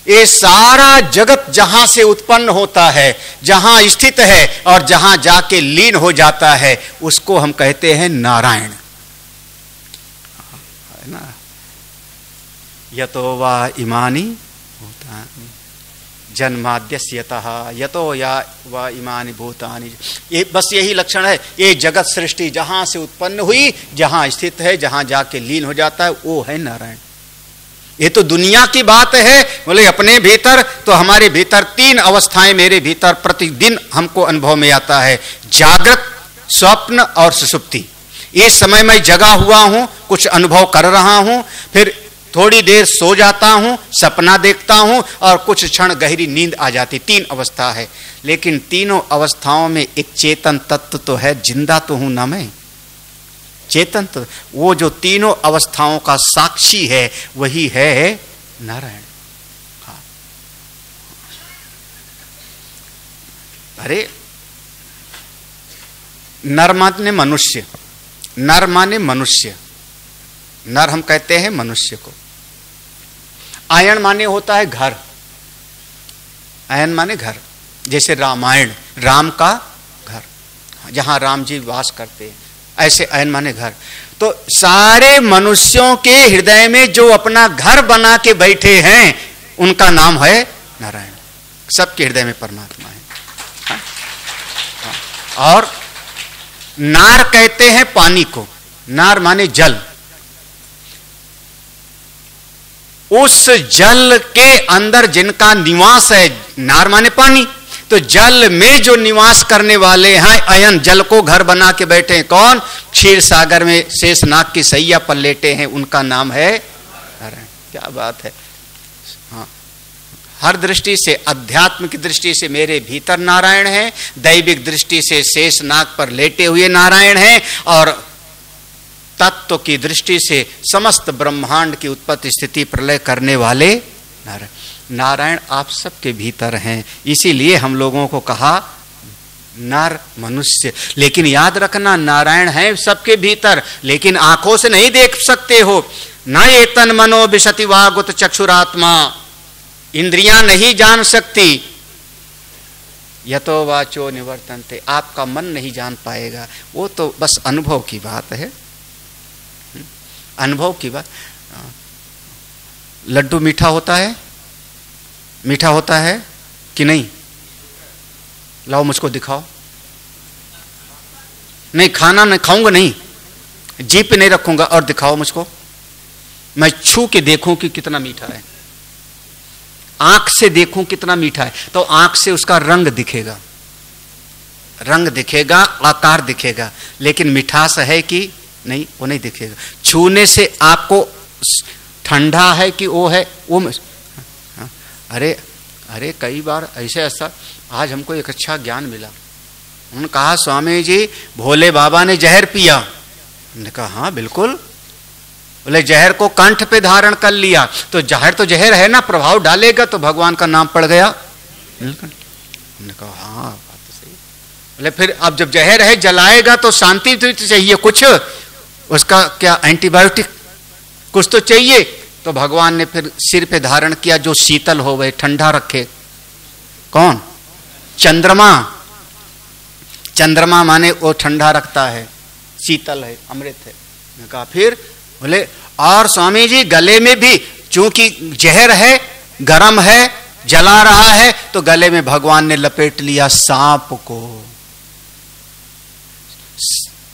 ये सारा जगत जहां से उत्पन्न होता है, जहां स्थित है और जहां जाके लीन हो जाता है उसको हम कहते हैं नारायण, है ना। यतो वा इमानि भूतानि जन्माद्यस्यतः यतो या वा इमानि भूतानि। ये बस यही लक्षण है। ये जगत सृष्टि जहां से उत्पन्न हुई, जहां स्थित है, जहां जाके लीन हो जाता है वो है नारायण। ये तो दुनिया की बात है। बोले अपने भीतर तो हमारे भीतर तीन अवस्थाएं मेरे भीतर प्रतिदिन हमको अनुभव में आता है, जागृत, स्वप्न और सुषुप्ति। इस समय मैं जगा हुआ हूं, कुछ अनुभव कर रहा हूं, फिर थोड़ी देर सो जाता हूं, सपना देखता हूं और कुछ क्षण गहरी नींद आ जाती। तीन अवस्था है, लेकिन तीनों अवस्थाओं में एक चेतन तत्व तो है, जिंदा तो हूं ना मैं, चेतन तो। वो जो तीनों अवस्थाओं का साक्षी है वही है नारायण। हाँ। अरे नर माने मनुष्य, नर माने मनुष्य, नर हम कहते हैं मनुष्य को। आयन माने होता है घर, आयन माने घर, जैसे रामायण, राम का घर, जहां राम जी वास करते हैं, ऐसे अयन माने घर। तो सारे मनुष्यों के हृदय में जो अपना घर बना के बैठे हैं उनका नाम है नारायण। सबके हृदय में परमात्मा है। और नार कहते हैं पानी को, नार माने जल। उस जल के अंदर जिनका निवास है, नार माने पानी, तो जल में जो निवास करने वाले हैं अयन, जल को घर बना के बैठे हैं कौन? क्षीर सागर में शेषनाग की सैया पर लेटे हैं, उनका नाम है नारायण। क्या बात है। हाँ, हर दृष्टि से, अध्यात्म की दृष्टि से मेरे भीतर नारायण है, दैविक दृष्टि से शेषनाग पर लेटे हुए नारायण है, और तत्व की दृष्टि से समस्त ब्रह्मांड की उत्पत्ति स्थिति प्रलय करने वाले नारायण। नारायण आप सबके भीतर हैं, इसीलिए हम लोगों को कहा नर मनुष्य। लेकिन याद रखना, नारायण है सबके भीतर, लेकिन आंखों से नहीं देख सकते हो। न एतन मनो विशति वागुत चक्षुरात्मा, इंद्रियां नहीं जान सकती। यतो वाचो निवर्तन्ते, आपका मन नहीं जान पाएगा, वो तो बस अनुभव की बात है, अनुभव की बात। लड्डू मीठा होता है, मीठा होता है कि नहीं? लाओ मुझको दिखाओ। नहीं, खाना नहीं खाऊंगा, नहीं, जीभ पे नहीं रखूंगा, और दिखाओ मुझको, मैं छू के देखूं कि कितना मीठा है, आंख से देखूं कितना मीठा है। तो आंख से उसका रंग दिखेगा, रंग दिखेगा, आकार दिखेगा, लेकिन मिठास है कि नहीं, वो नहीं दिखेगा। छूने से आपको ठंडा है कि वो है, वो अरे अरे कई बार ऐसा आज हमको एक अच्छा ज्ञान मिला। उन्होंने कहा स्वामी जी भोले बाबा ने जहर पिया। हमने कहा हाँ बिल्कुल। बोले जहर को कंठ पे धारण कर लिया, तो जहर है ना, प्रभाव डालेगा तो भगवान का नाम पड़ गया। हमने कहा हाँ बात तो सही। बोले फिर अब जब जहर है जलाएगा तो शांति तो चाहिए, कुछ उसका क्या एंटीबायोटिक कुछ तो चाहिए। तो भगवान ने फिर सिर पे धारण किया जो शीतल हो गए, ठंडा रखे। कौन? चंद्रमा। चंद्रमा माने वो ठंडा रखता है, शीतल है, अमृत है। कहा फिर बोले और स्वामी जी गले में भी चूंकि जहर है, गरम है, जला रहा है, तो गले में भगवान ने लपेट लिया सांप को।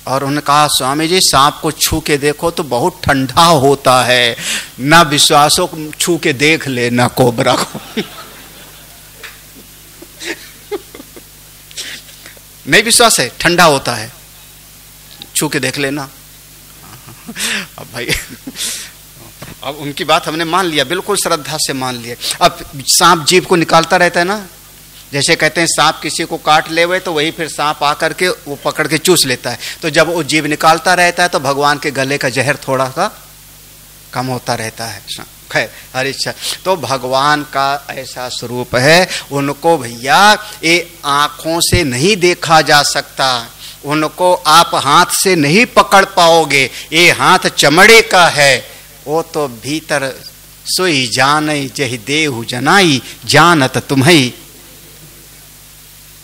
और उन्होंने कहा स्वामी जी सांप को छू के देखो तो बहुत ठंडा होता है, ना विश्वास हो छू के देख ले, ना कोबरा को। नहीं विश्वास है, ठंडा होता है, छू के देख लेना। अब भाई अब उनकी बात हमने मान लिया, बिल्कुल श्रद्धा से मान लिया। अब सांप जीभ को निकालता रहता है ना, जैसे कहते हैं सांप किसी को काट ले हुए तो वही फिर सांप आकर के वो पकड़ के चूस लेता है। तो जब वो जीभ निकालता रहता है तो भगवान के गले का जहर थोड़ा सा कम होता रहता है। खैर हर इच्छा। तो भगवान का ऐसा स्वरूप है, उनको भैया ये आंखों से नहीं देखा जा सकता, उनको आप हाथ से नहीं पकड़ पाओगे। ये हाथ चमड़े का है, वो तो भीतर सोई जानई जहि देहु जनाई, जानत तुम्हें।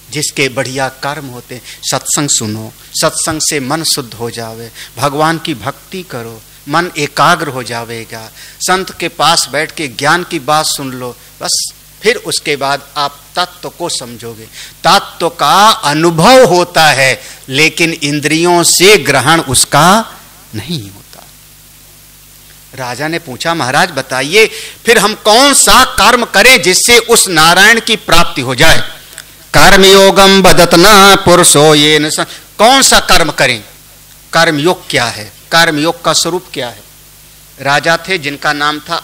जिसके बढ़िया कर्म होते, सत्संग सुनो, सत्संग से मन शुद्ध हो जावे, भगवान की भक्ति करो, मन एकाग्र हो जावेगा। संत के पास बैठ के ज्ञान की बात सुन लो, बस फिर उसके बाद आप तत्व को समझोगे। तत्व का अनुभव होता है लेकिन इंद्रियों से ग्रहण उसका नहीं होता। राजा ने पूछा महाराज बताइए फिर हम कौन सा कर्म करें जिससे उस नारायण की प्राप्ति हो जाए। कर्मयोगम बदतना पुरुषो ये न, कौन सा कर्म करें? कर्मयोग क्या है? कर्मयोग का स्वरूप क्या है? राजा थे जिनका नाम था,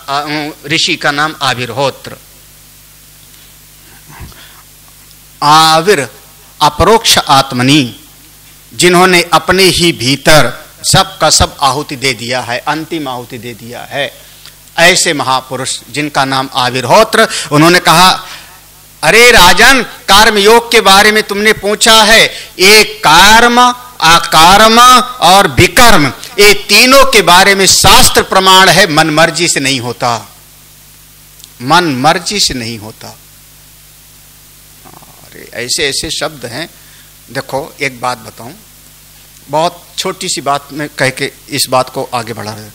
ऋषि का नाम आविर्होत्र। आविर अपरोक्ष आत्मनि, जिन्होंने अपने ही भीतर सब का सब आहुति दे दिया है, अंतिम आहुति दे दिया है, ऐसे महापुरुष जिनका नाम आविर्होत्र। उन्होंने कहा अरे राजन कर्मयोग के बारे में तुमने पूछा है, ये कर्म अकर्म और विकर्म ये तीनों के बारे में शास्त्र प्रमाण है, मन मर्जी से नहीं होता, मन मर्जी से नहीं होता। अरे ऐसे ऐसे शब्द हैं। देखो एक बात बताऊं, बहुत छोटी सी बात में कह के इस बात को आगे बढ़ा रहे।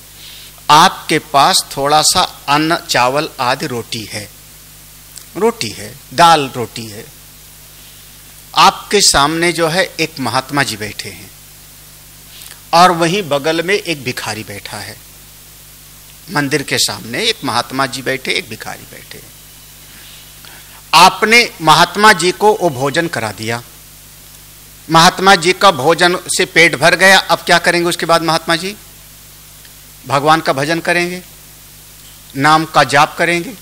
आपके पास थोड़ा सा अन्न चावल आदि रोटी है, दाल रोटी है। आपके सामने जो है एक महात्मा जी बैठे हैं और वहीं बगल में एक भिखारी बैठा है। मंदिर के सामने एक महात्मा जी बैठे, एक भिखारी बैठे। आपने महात्मा जी को वो भोजन करा दिया, महात्मा जी का भोजन से पेट भर गया। अब क्या करेंगे उसके बाद महात्मा जी? भगवान का भजन करेंगे, नाम का जाप करेंगे,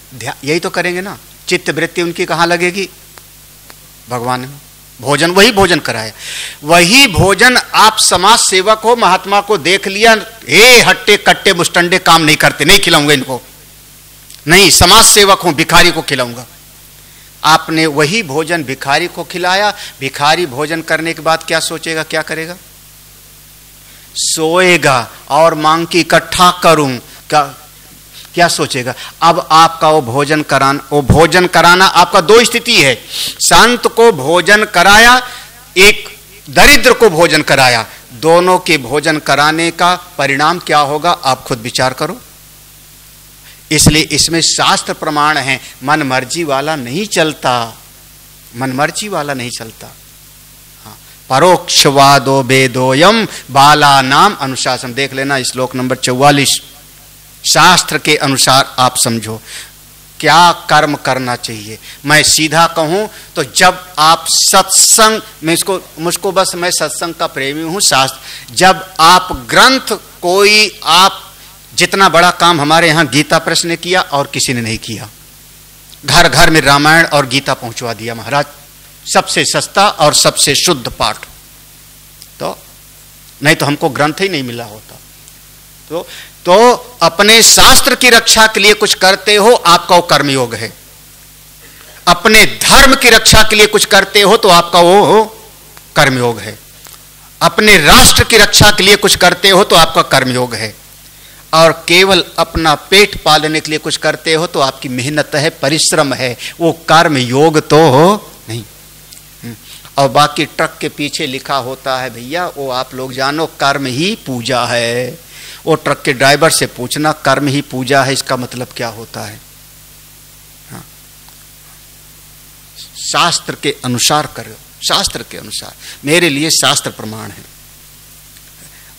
यही तो करेंगे ना। चित्त वृत्ति उनकी कहाँ लगेगी? भगवान में। भोजन, वही भोजन कराया, वही भोजन। आप समाज सेवक हो, महात्मा को देख लिया, हे हट्टे कट्टे मुस्टंडे काम नहीं करते, नहीं खिलाऊंगा इनको, नहीं, समाज सेवक हूं, भिखारी को खिलाऊंगा। आपने वही भोजन भिखारी को खिलाया। भिखारी भोजन करने के बाद क्या सोचेगा, क्या करेगा? सोएगा और मांग की इकट्ठा करूं, क्या सोचेगा? अब आपका वो भोजन कराना आपका दो स्थिति है। संत को भोजन कराया, एक दरिद्र को भोजन कराया, दोनों के भोजन कराने का परिणाम क्या होगा आप खुद विचार करो। इसलिए इसमें शास्त्र प्रमाण है, मन मर्जी वाला नहीं चलता, मन मर्जी वाला नहीं चलता। परोक्षवादो वेदोयम बाला नाम अनुशासन, देख लेना श्लोक नंबर 44। शास्त्र के अनुसार आप समझो क्या कर्म करना चाहिए। मैं सीधा कहूं तो जब आप सत्संग में, मुझको बस, मैं सत्संग का प्रेमी हूं, शास्त्र, जब आप ग्रंथ कोई, आप जितना बड़ा काम हमारे यहां गीता प्रेस ने किया और किसी ने नहीं किया। घर घर में रामायण और गीता पहुंचवा दिया महाराज, सबसे सस्ता और सबसे शुद्ध पाठ। तो नहीं तो हमको ग्रंथ ही नहीं मिला होता। तो अपने शास्त्र की रक्षा के लिए कुछ करते हो, आपका वो कर्मयोग है। अपने धर्म की रक्षा के लिए कुछ करते हो तो आपका वो कर्मयोग है। अपने राष्ट्र की रक्षा के लिए कुछ करते हो तो आपका कर्मयोग है। और केवल अपना पेट पालने के लिए कुछ करते हो तो आपकी मेहनत है, परिश्रम है, वो कर्म योग तो हो नहीं। और बाकी ट्रक के पीछे लिखा होता है भैया, वो आप लोग जानो कर्म ही पूजा है। वो ट्रक के ड्राइवर से पूछना, कर्म ही पूजा है इसका मतलब क्या होता है? हाँ। शास्त्र के अनुसार करो, शास्त्र के अनुसार। मेरे लिए शास्त्र प्रमाण है,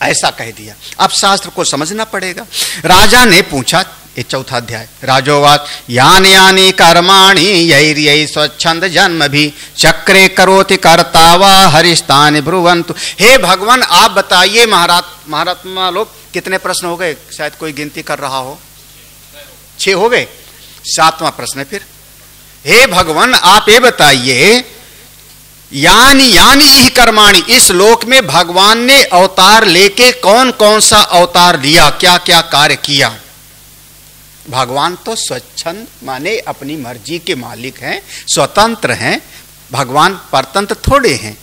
ऐसा कह दिया। अब शास्त्र को समझना पड़ेगा। राजा ने पूछा, ये चौथा अध्याय, राजोवाच यानि यानि कर्माणि यैर्यै स्वच्छंद जन्म भी चक्रे करोति कर्तावा हरिस्तानि ब्रुवन्तु। हे भगवान आप बताइए, महात्मा लोग कितने प्रश्न हो गए? शायद कोई गिनती कर रहा हो, 6 हो गए। 7वां प्रश्न है फिर। हे भगवान आप ये बताइए, यानी ही कर्माणि, इस लोक में भगवान ने अवतार लेके कौन कौन सा अवतार लिया, क्या क्या कार्य किया? भगवान तो स्वच्छंद माने अपनी मर्जी के मालिक हैं, स्वतंत्र हैं। भगवान परतंत्र थोड़े हैं।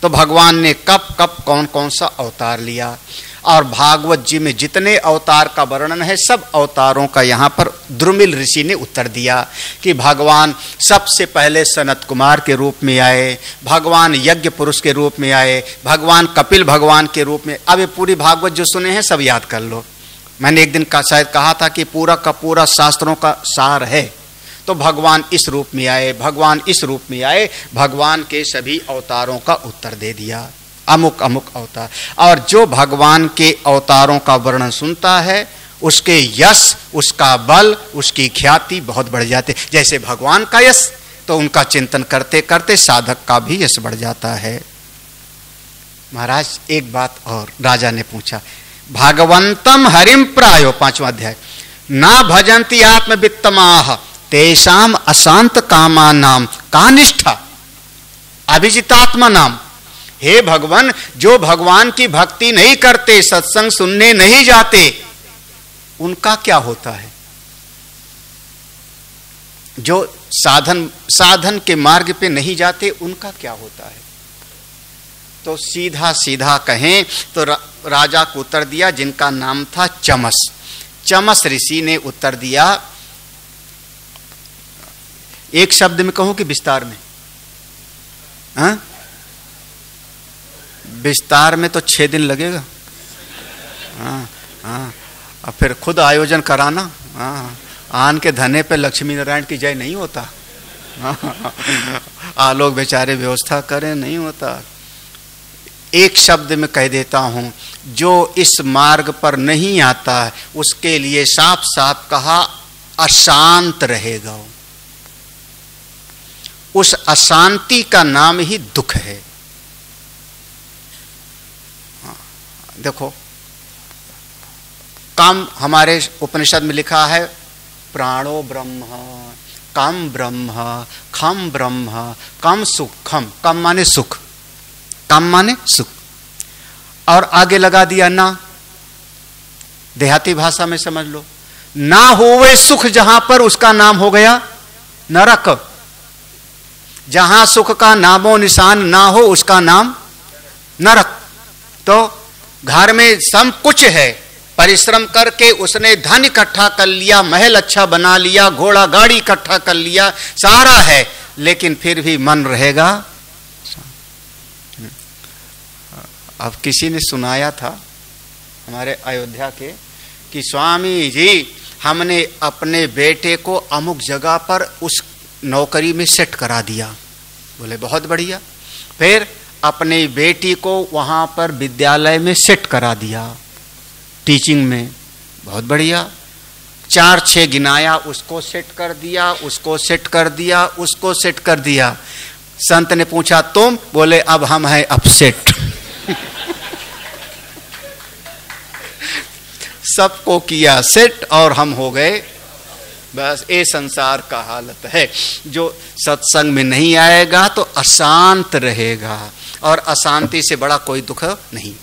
तो भगवान ने कब कब कौन कौन सा अवतार लिया। और भागवत जी में जितने अवतार का वर्णन है, सब अवतारों का यहाँ पर द्रुमिल ऋषि ने उत्तर दिया कि भगवान सबसे पहले सनत कुमार के रूप में आए, भगवान यज्ञ पुरुष के रूप में आए, भगवान कपिल भगवान के रूप में। अब ये पूरी भागवत जो सुने हैं सब याद कर लो। मैंने एक दिन का शायद कहा था कि पूरा का पूरा शास्त्रों का सार है। तो भगवान इस रूप में आए, भगवान इस रूप में आए, भगवान के सभी अवतारों का उत्तर दे दिया, अमुक अमुक अवतार। और जो भगवान के अवतारों का वर्णन सुनता है, उसके यश, उसका बल, उसकी ख्याति बहुत बढ़ जाते। जैसे भगवान का यश, तो उनका चिंतन करते करते साधक का भी यश बढ़ जाता है। महाराज एक बात और राजा ने पूछा, भागवंतम हरिम प्रायो, 5वां अध्याय, ना भजंती आत्मवित्तमाह तेषाम अशांत कामा नाम का निष्ठा अभिजितात्मा नाम। हे भगवान, जो भगवान की भक्ति नहीं करते, सत्संग सुनने नहीं जाते, उनका क्या होता है? जो साधन के मार्ग पे नहीं जाते, उनका क्या होता है? तो सीधा सीधा कहें तो राजा को उत्तर दिया, जिनका नाम था चमस। चमस ऋषि ने उत्तर दिया, एक शब्द में कहूं कि विस्तार में? विस्तार में तो 6 दिन लगेगा। हाँ हाँ, अब फिर खुद आयोजन कराना। हाँ, आन के धने पे लक्ष्मी नारायण की जय नहीं होता। आलोक बेचारे व्यवस्था करें, नहीं होता। एक शब्द में कह देता हूं, जो इस मार्ग पर नहीं आता है उसके लिए साफ साफ कहा अशांत रहेगा। उस अशांति का नाम ही दुख है। देखो, काम हमारे उपनिषद में लिखा है प्राणो ब्रह्म, कम ब्रह्म, खम ब्रह्म, कम सुखम। कम माने सुख, कम माने सुख, और आगे लगा दिया ना। देहाती भाषा में समझ लो, ना होवे सुख जहां पर उसका नाम हो गया नरक। जहां सुख का नामो निशान ना हो उसका नाम नरक। तो घर में सब कुछ है, परिश्रम करके उसने धन इकट्ठा कर लिया, महल अच्छा बना लिया, घोड़ा गाड़ी इकट्ठा कर लिया, सारा है, लेकिन फिर भी मन रहेगा। अब किसी ने सुनाया था हमारे अयोध्या के कि स्वामी जी हमने अपने बेटे को अमुक जगह पर उस नौकरी में सेट करा दिया। बोले बहुत बढ़िया। फिर अपनी बेटी को वहां पर विद्यालय में सेट करा दिया, टीचिंग में, बहुत बढ़िया। 4-6 गिनाया, उसको सेट कर दिया, उसको सेट कर दिया, उसको सेट कर दिया। संत ने पूछा तुम? बोले अब हम हैं अपसेट। सबको किया सेट और हम हो गए। बस ये संसार का हालत है। जो सत्संग में नहीं आएगा तो अशांत रहेगा, और अशांति से बड़ा कोई दुख नहीं।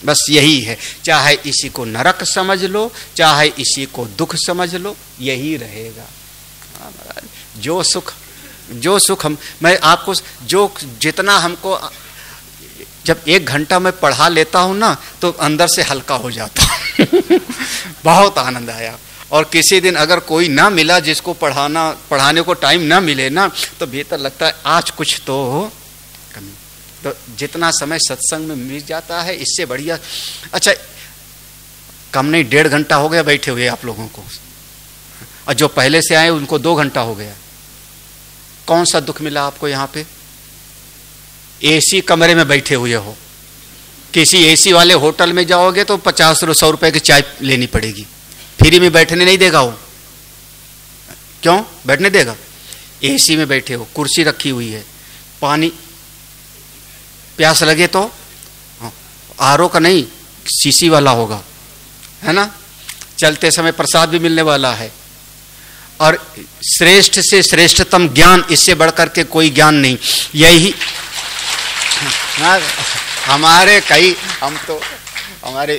बस यही है, चाहे इसी को नरक समझ लो, चाहे इसी को दुख समझ लो, यही रहेगा। जो सुख मैं आपको जो जितना हमको, जब 1 घंटा मैं पढ़ा लेता हूं ना तो अंदर से हल्का हो जाता हूं। बहुत आनंद आया। और किसी दिन अगर कोई ना मिला जिसको पढ़ाने को टाइम ना मिले ना, तो भीतर लगता है आज कुछ तो कमी। तो जितना समय सत्संग में मिल जाता है इससे बढ़िया। अच्छा, कम नहीं 1.5 घंटा हो गया बैठे हुए आप लोगों को, और जो पहले से आए उनको 2 घंटा हो गया। कौन सा दुख मिला आपको? यहाँ पे एसी कमरे में बैठे हुए हो, किसी एसी वाले होटल में जाओगे तो 50-100 रुपए की चाय लेनी पड़ेगी, फ्री में बैठने नहीं देगा वो। क्यों बैठने देगा? एसी में बैठे हो, कुर्सी रखी हुई है, पानी प्यास लगे तो आरओ का नहीं, सीसी वाला होगा, है ना। चलते समय प्रसाद भी मिलने वाला है, और श्रेष्ठ से श्रेष्ठतम ज्ञान, इससे बढ़कर के कोई ज्ञान नहीं। यही हम तो हमारे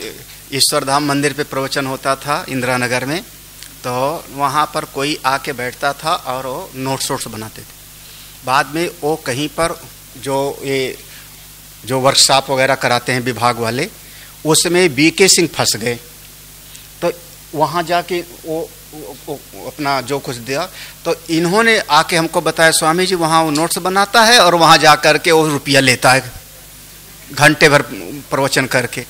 ईश्वर धाम मंदिर पे प्रवचन होता था इंदिरा नगर में, तो वहाँ पर कोई आके बैठता था और वो नोट्स बनाते थे। बाद में वो कहीं पर जो वर्कशॉप वगैरह कराते हैं विभाग वाले, उसमें बीके सिंह फंस गए। तो वहाँ जाके वो अपना जो कुछ दिया, तो इन्होंने आके हमको बताया स्वामी जी वहाँ वो नोट्स बनाता है और वहाँ जा करके वो रुपया लेता है घंटे भर प्रवचन करके।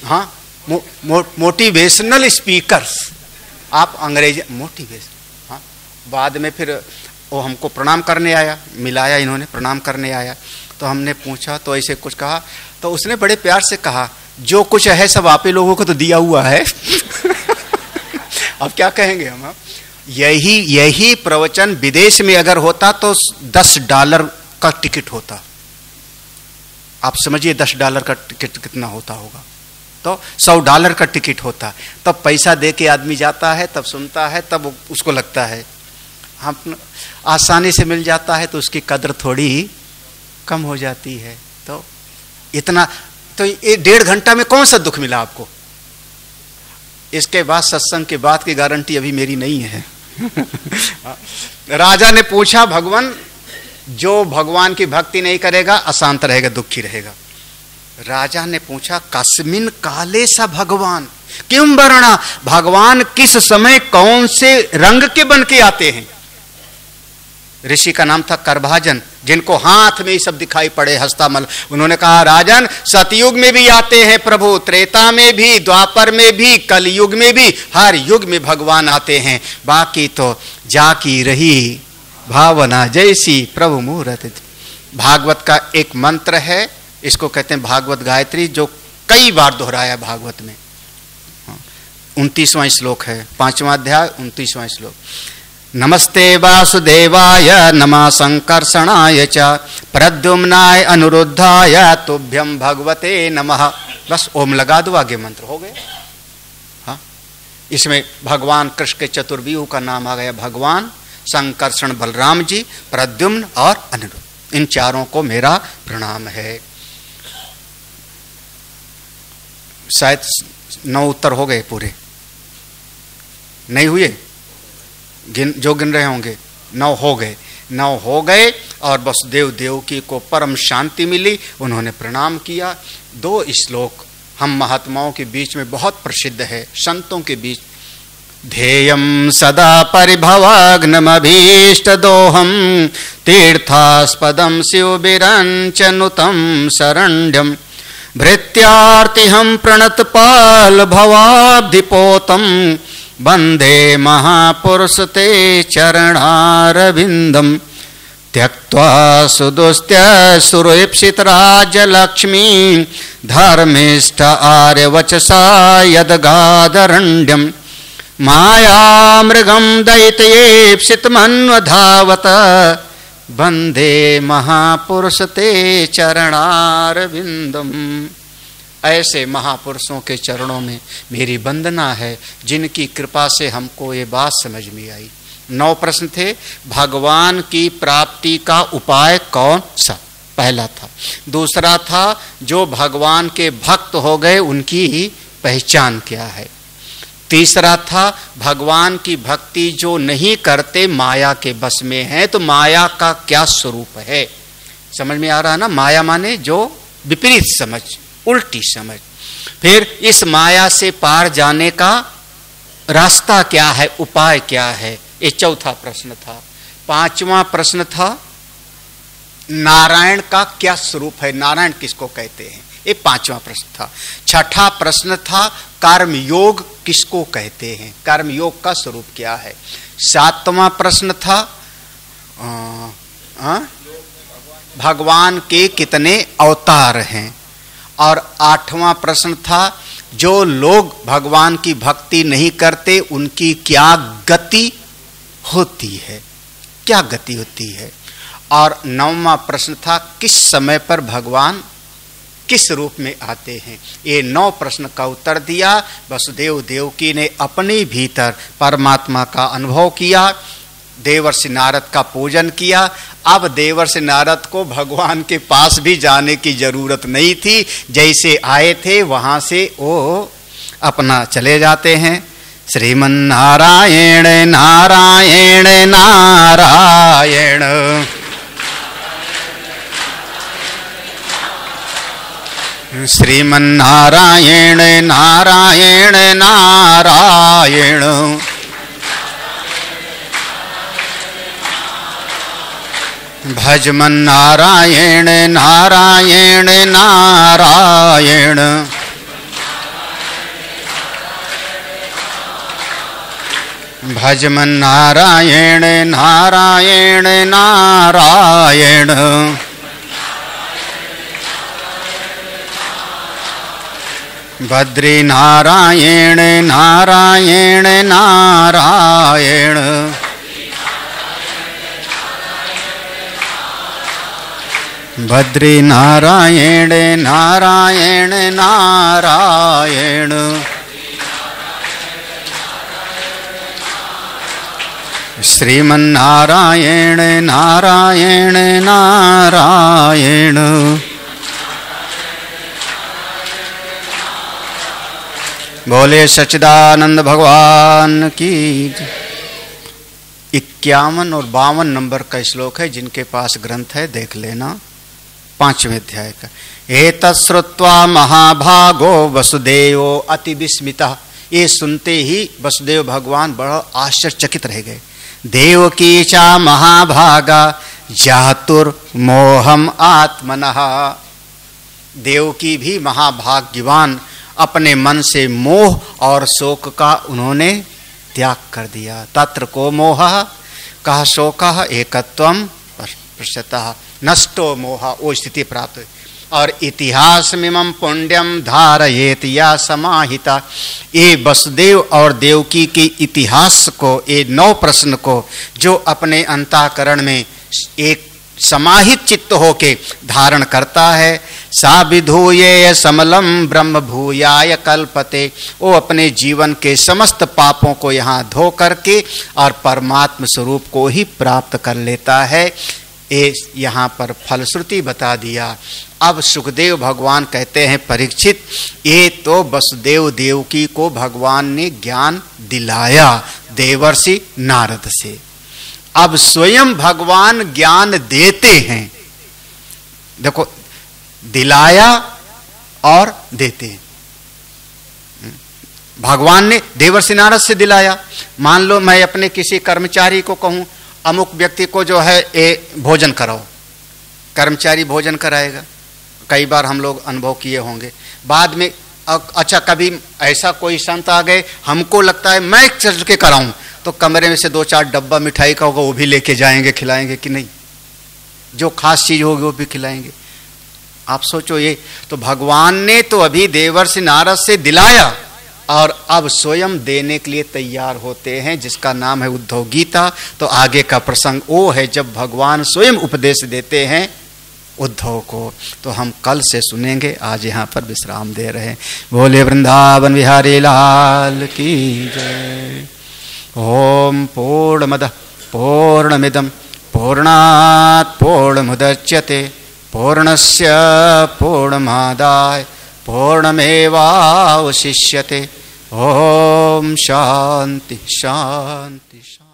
हाँ, मोटिवेशनल स्पीकर्स, आप अंग्रेजी मोटिवेशन। हाँ, बाद में फिर वो हमको प्रणाम करने आया, मिलाया इन्होंने, प्रणाम करने आया। तो हमने पूछा तो ऐसे कुछ कहा, तो उसने बड़े प्यार से कहा जो कुछ है सब आप ही लोगों को तो दिया हुआ है। अब क्या कहेंगे हम? यही प्रवचन विदेश में अगर होता तो $10 का टिकट होता। आप समझिए $10 का टिकट कितना होता होगा। तो $100 का टिकट होता, तब पैसा दे के आदमी जाता है, तब सुनता है, तब उसको लगता है। हम आसानी से मिल जाता है तो उसकी कदर थोड़ी कम हो जाती है। तो इतना, तो ये 1.5 घंटा में कौन सा दुख मिला आपको? इसके बाद सत्संग के बाद की गारंटी अभी मेरी नहीं है। राजा ने पूछा भगवान, जो भगवान की भक्ति नहीं करेगा अशांत रहेगा, दुखी रहेगा। राजा ने पूछा कस्मिन काले सा भगवान किम वर्णा, भगवान किस समय कौन से रंग के बन के आते हैं? ऋषि का नाम था करभाजन, जिनको हाथ में ही सब दिखाई पड़े हस्तामल। उन्होंने कहा राजन, सतयुग में भी आते हैं प्रभु, त्रेता में भी, द्वापर में भी, कलयुग में भी, हर युग में भगवान आते हैं। बाकी तो जाकी रही भावना जैसी प्रभु मूरत। भागवत का एक मंत्र है, इसको कहते हैं भागवत गायत्री, जो कई बार दोहराया भागवत में। 29वां श्लोक है, 5वां अध्याय 29वां श्लोक। नमस्ते वासुदेवाय नमः संकर्षणाय च प्रद्युम्नाय अनुरुद्धाय तुभ्यं भगवते नमः। बस ओम लगा दो, आगे मंत्र हो गया। हाँ, इसमें भगवान कृष्ण के चतुर्व्यूह का नाम आ गया, भगवान संकर्षण बलराम जी, प्रद्युम्न और अनिरुद्ध, इन चारों को मेरा प्रणाम है। शायद 9 उत्तर हो गए, पूरे नहीं हुए, जो गिन रहे होंगे 9 हो गए। 9 हो गए और वसुदेव देवकी को परम शांति मिली, उन्होंने प्रणाम किया। 2 श्लोक हम महात्माओं के बीच में बहुत प्रसिद्ध है, संतों के बीच। ध्येयं सदा परिभवाग्नमभीष्ट दोहम तीर्थास्पदं शिवबिरंचनुतं शरण्यं भृत्यार्तिहं प्रणतपाल भवाब्धिपोतं वंदे महापुरुष ते चरणारविंदम त्यक्त्वा सुदुस्त्य सुरेप्सित राज्यलक्ष्मी धर्मिष्ठ आर्यवचसा यदगादरण्यम मायामृगं दैत्येप्सितमन्वधावत वंदे महापुरुष ते चरणारविंदम। ऐसे महापुरुषों के चरणों में मेरी वंदना है, जिनकी कृपा से हमको ये बात समझ में आई। 9 प्रश्न थे। भगवान की प्राप्ति का उपाय कौन सा? पहला था। दूसरा था जो भगवान के भक्त हो गए उनकी पहचान क्या है। तीसरा था भगवान की भक्ति जो नहीं करते माया के बस में है, तो माया का क्या स्वरूप है। समझ में आ रहा है ना? माया माने जो विपरीत समझ, उल्टी समझ। फिर इस माया से पार जाने का रास्ता क्या है, उपाय क्या है, ये चौथा प्रश्न था। 5वां प्रश्न था नारायण का क्या स्वरूप है, नारायण किसको कहते हैं, ये 5वां प्रश्न था। 6ठा प्रश्न था कर्म योग किसको कहते हैं, कर्म योग का स्वरूप क्या है। 7वां प्रश्न था भगवान के कितने अवतार हैं। और 8वां प्रश्न था जो लोग भगवान की भक्ति नहीं करते उनकी क्या गति होती है, क्या गति होती है। और 9वां प्रश्न था किस समय पर भगवान किस रूप में आते हैं। ये 9 प्रश्न का उत्तर दिया। वसुदेव देवकी ने अपने भीतर परमात्मा का अनुभव किया, देवर्षि नारद का पूजन किया। अब देवर्षि नारद को भगवान के पास भी जाने की जरूरत नहीं थी, जैसे आए थे वहां से वो अपना चले जाते हैं। श्रीमन्नारायण नारायण नारायण श्रीमन्नारायण नारायण नारायण भजमन नारायण नारायण नारायण भजमन नारायण नारायण नारायण बद्री नारायण नारायण नारायण बद्री नारायण नारायण नारायण श्रीमन्नारायण नारायण नारायण बोले सच्चिदानंद भगवान की। 51 और 52 नंबर का श्लोक है, जिनके पास ग्रंथ है देख लेना, 5वें अध्याय का। एतत् श्रुत्वा महाभागो वसुदेवो अति विस्मितः। ये सुनते ही वसुदेव भगवान बड़ा आश्चर्यचकित रह गए। देवकी चा महाभागा जातुर्मोहम आत्मनः। देवकी भी महाभाग्यवान, अपने मन से मोह और शोक का उन्होंने त्याग कर दिया। तत्र को मोहः कः शोकः एकत्वम पश्यतः नष्टो मोह, वो स्थिति प्राप्त हुई। और इतिहास मिमं पुण्यम धारयेत या समाहिता, ये वसुदेव और देवकी के इतिहास को, ये 9 प्रश्न को जो अपने अंतःकरण में एक समाहित चित्त होके धारण करता है, सा विधूये समलम ब्रह्म भूयाय कल्पते, वो अपने जीवन के समस्त पापों को यहाँ धो करके और परमात्म स्वरूप को ही प्राप्त कर लेता है। ये यहाँ पर फलश्रुति बता दिया। अब सुखदेव भगवान कहते हैं, परीक्षित, ये तो वसुदेव देवकी को भगवान ने ज्ञान दिलाया देवर्षि नारद से, अब स्वयं भगवान ज्ञान देते हैं। देखो, दिलाया और देते हैं। भगवान ने देवर्षि नारद से दिलाया। मान लो मैं अपने किसी कर्मचारी को कहूं, अमुक व्यक्ति को जो है ये भोजन कराओ, कर्मचारी भोजन कराएगा। कई बार हम लोग अनुभव किए होंगे। बाद में अच्छा, कभी ऐसा कोई संत आ गए, हमको लगता है मैं चल के कराऊं, तो कमरे में से 2-4 डब्बा मिठाई का होगा, वो भी लेके जाएंगे, खिलाएंगे कि नहीं? जो खास चीज होगी वो भी खिलाएंगे। आप सोचो, ये तो भगवान ने तो अभी देवर्षि नारद से दिलाया और अब स्वयं देने के लिए तैयार होते हैं, जिसका नाम है उद्धव गीता। तो आगे का प्रसंग वो है जब भगवान स्वयं उपदेश देते हैं उद्धव को, तो हम कल से सुनेंगे। आज यहाँ पर विश्राम दे रहे हैं। बोले वृंदावन बिहारी लाल की जय। ओम पूर्णमदः पूर्णमिदं पूर्णात् पूर्णमुदच्यते पूर्णस्य पूर्णमादाय पूर्णमेवावशिष्यते। ओम शांति शांति शांति।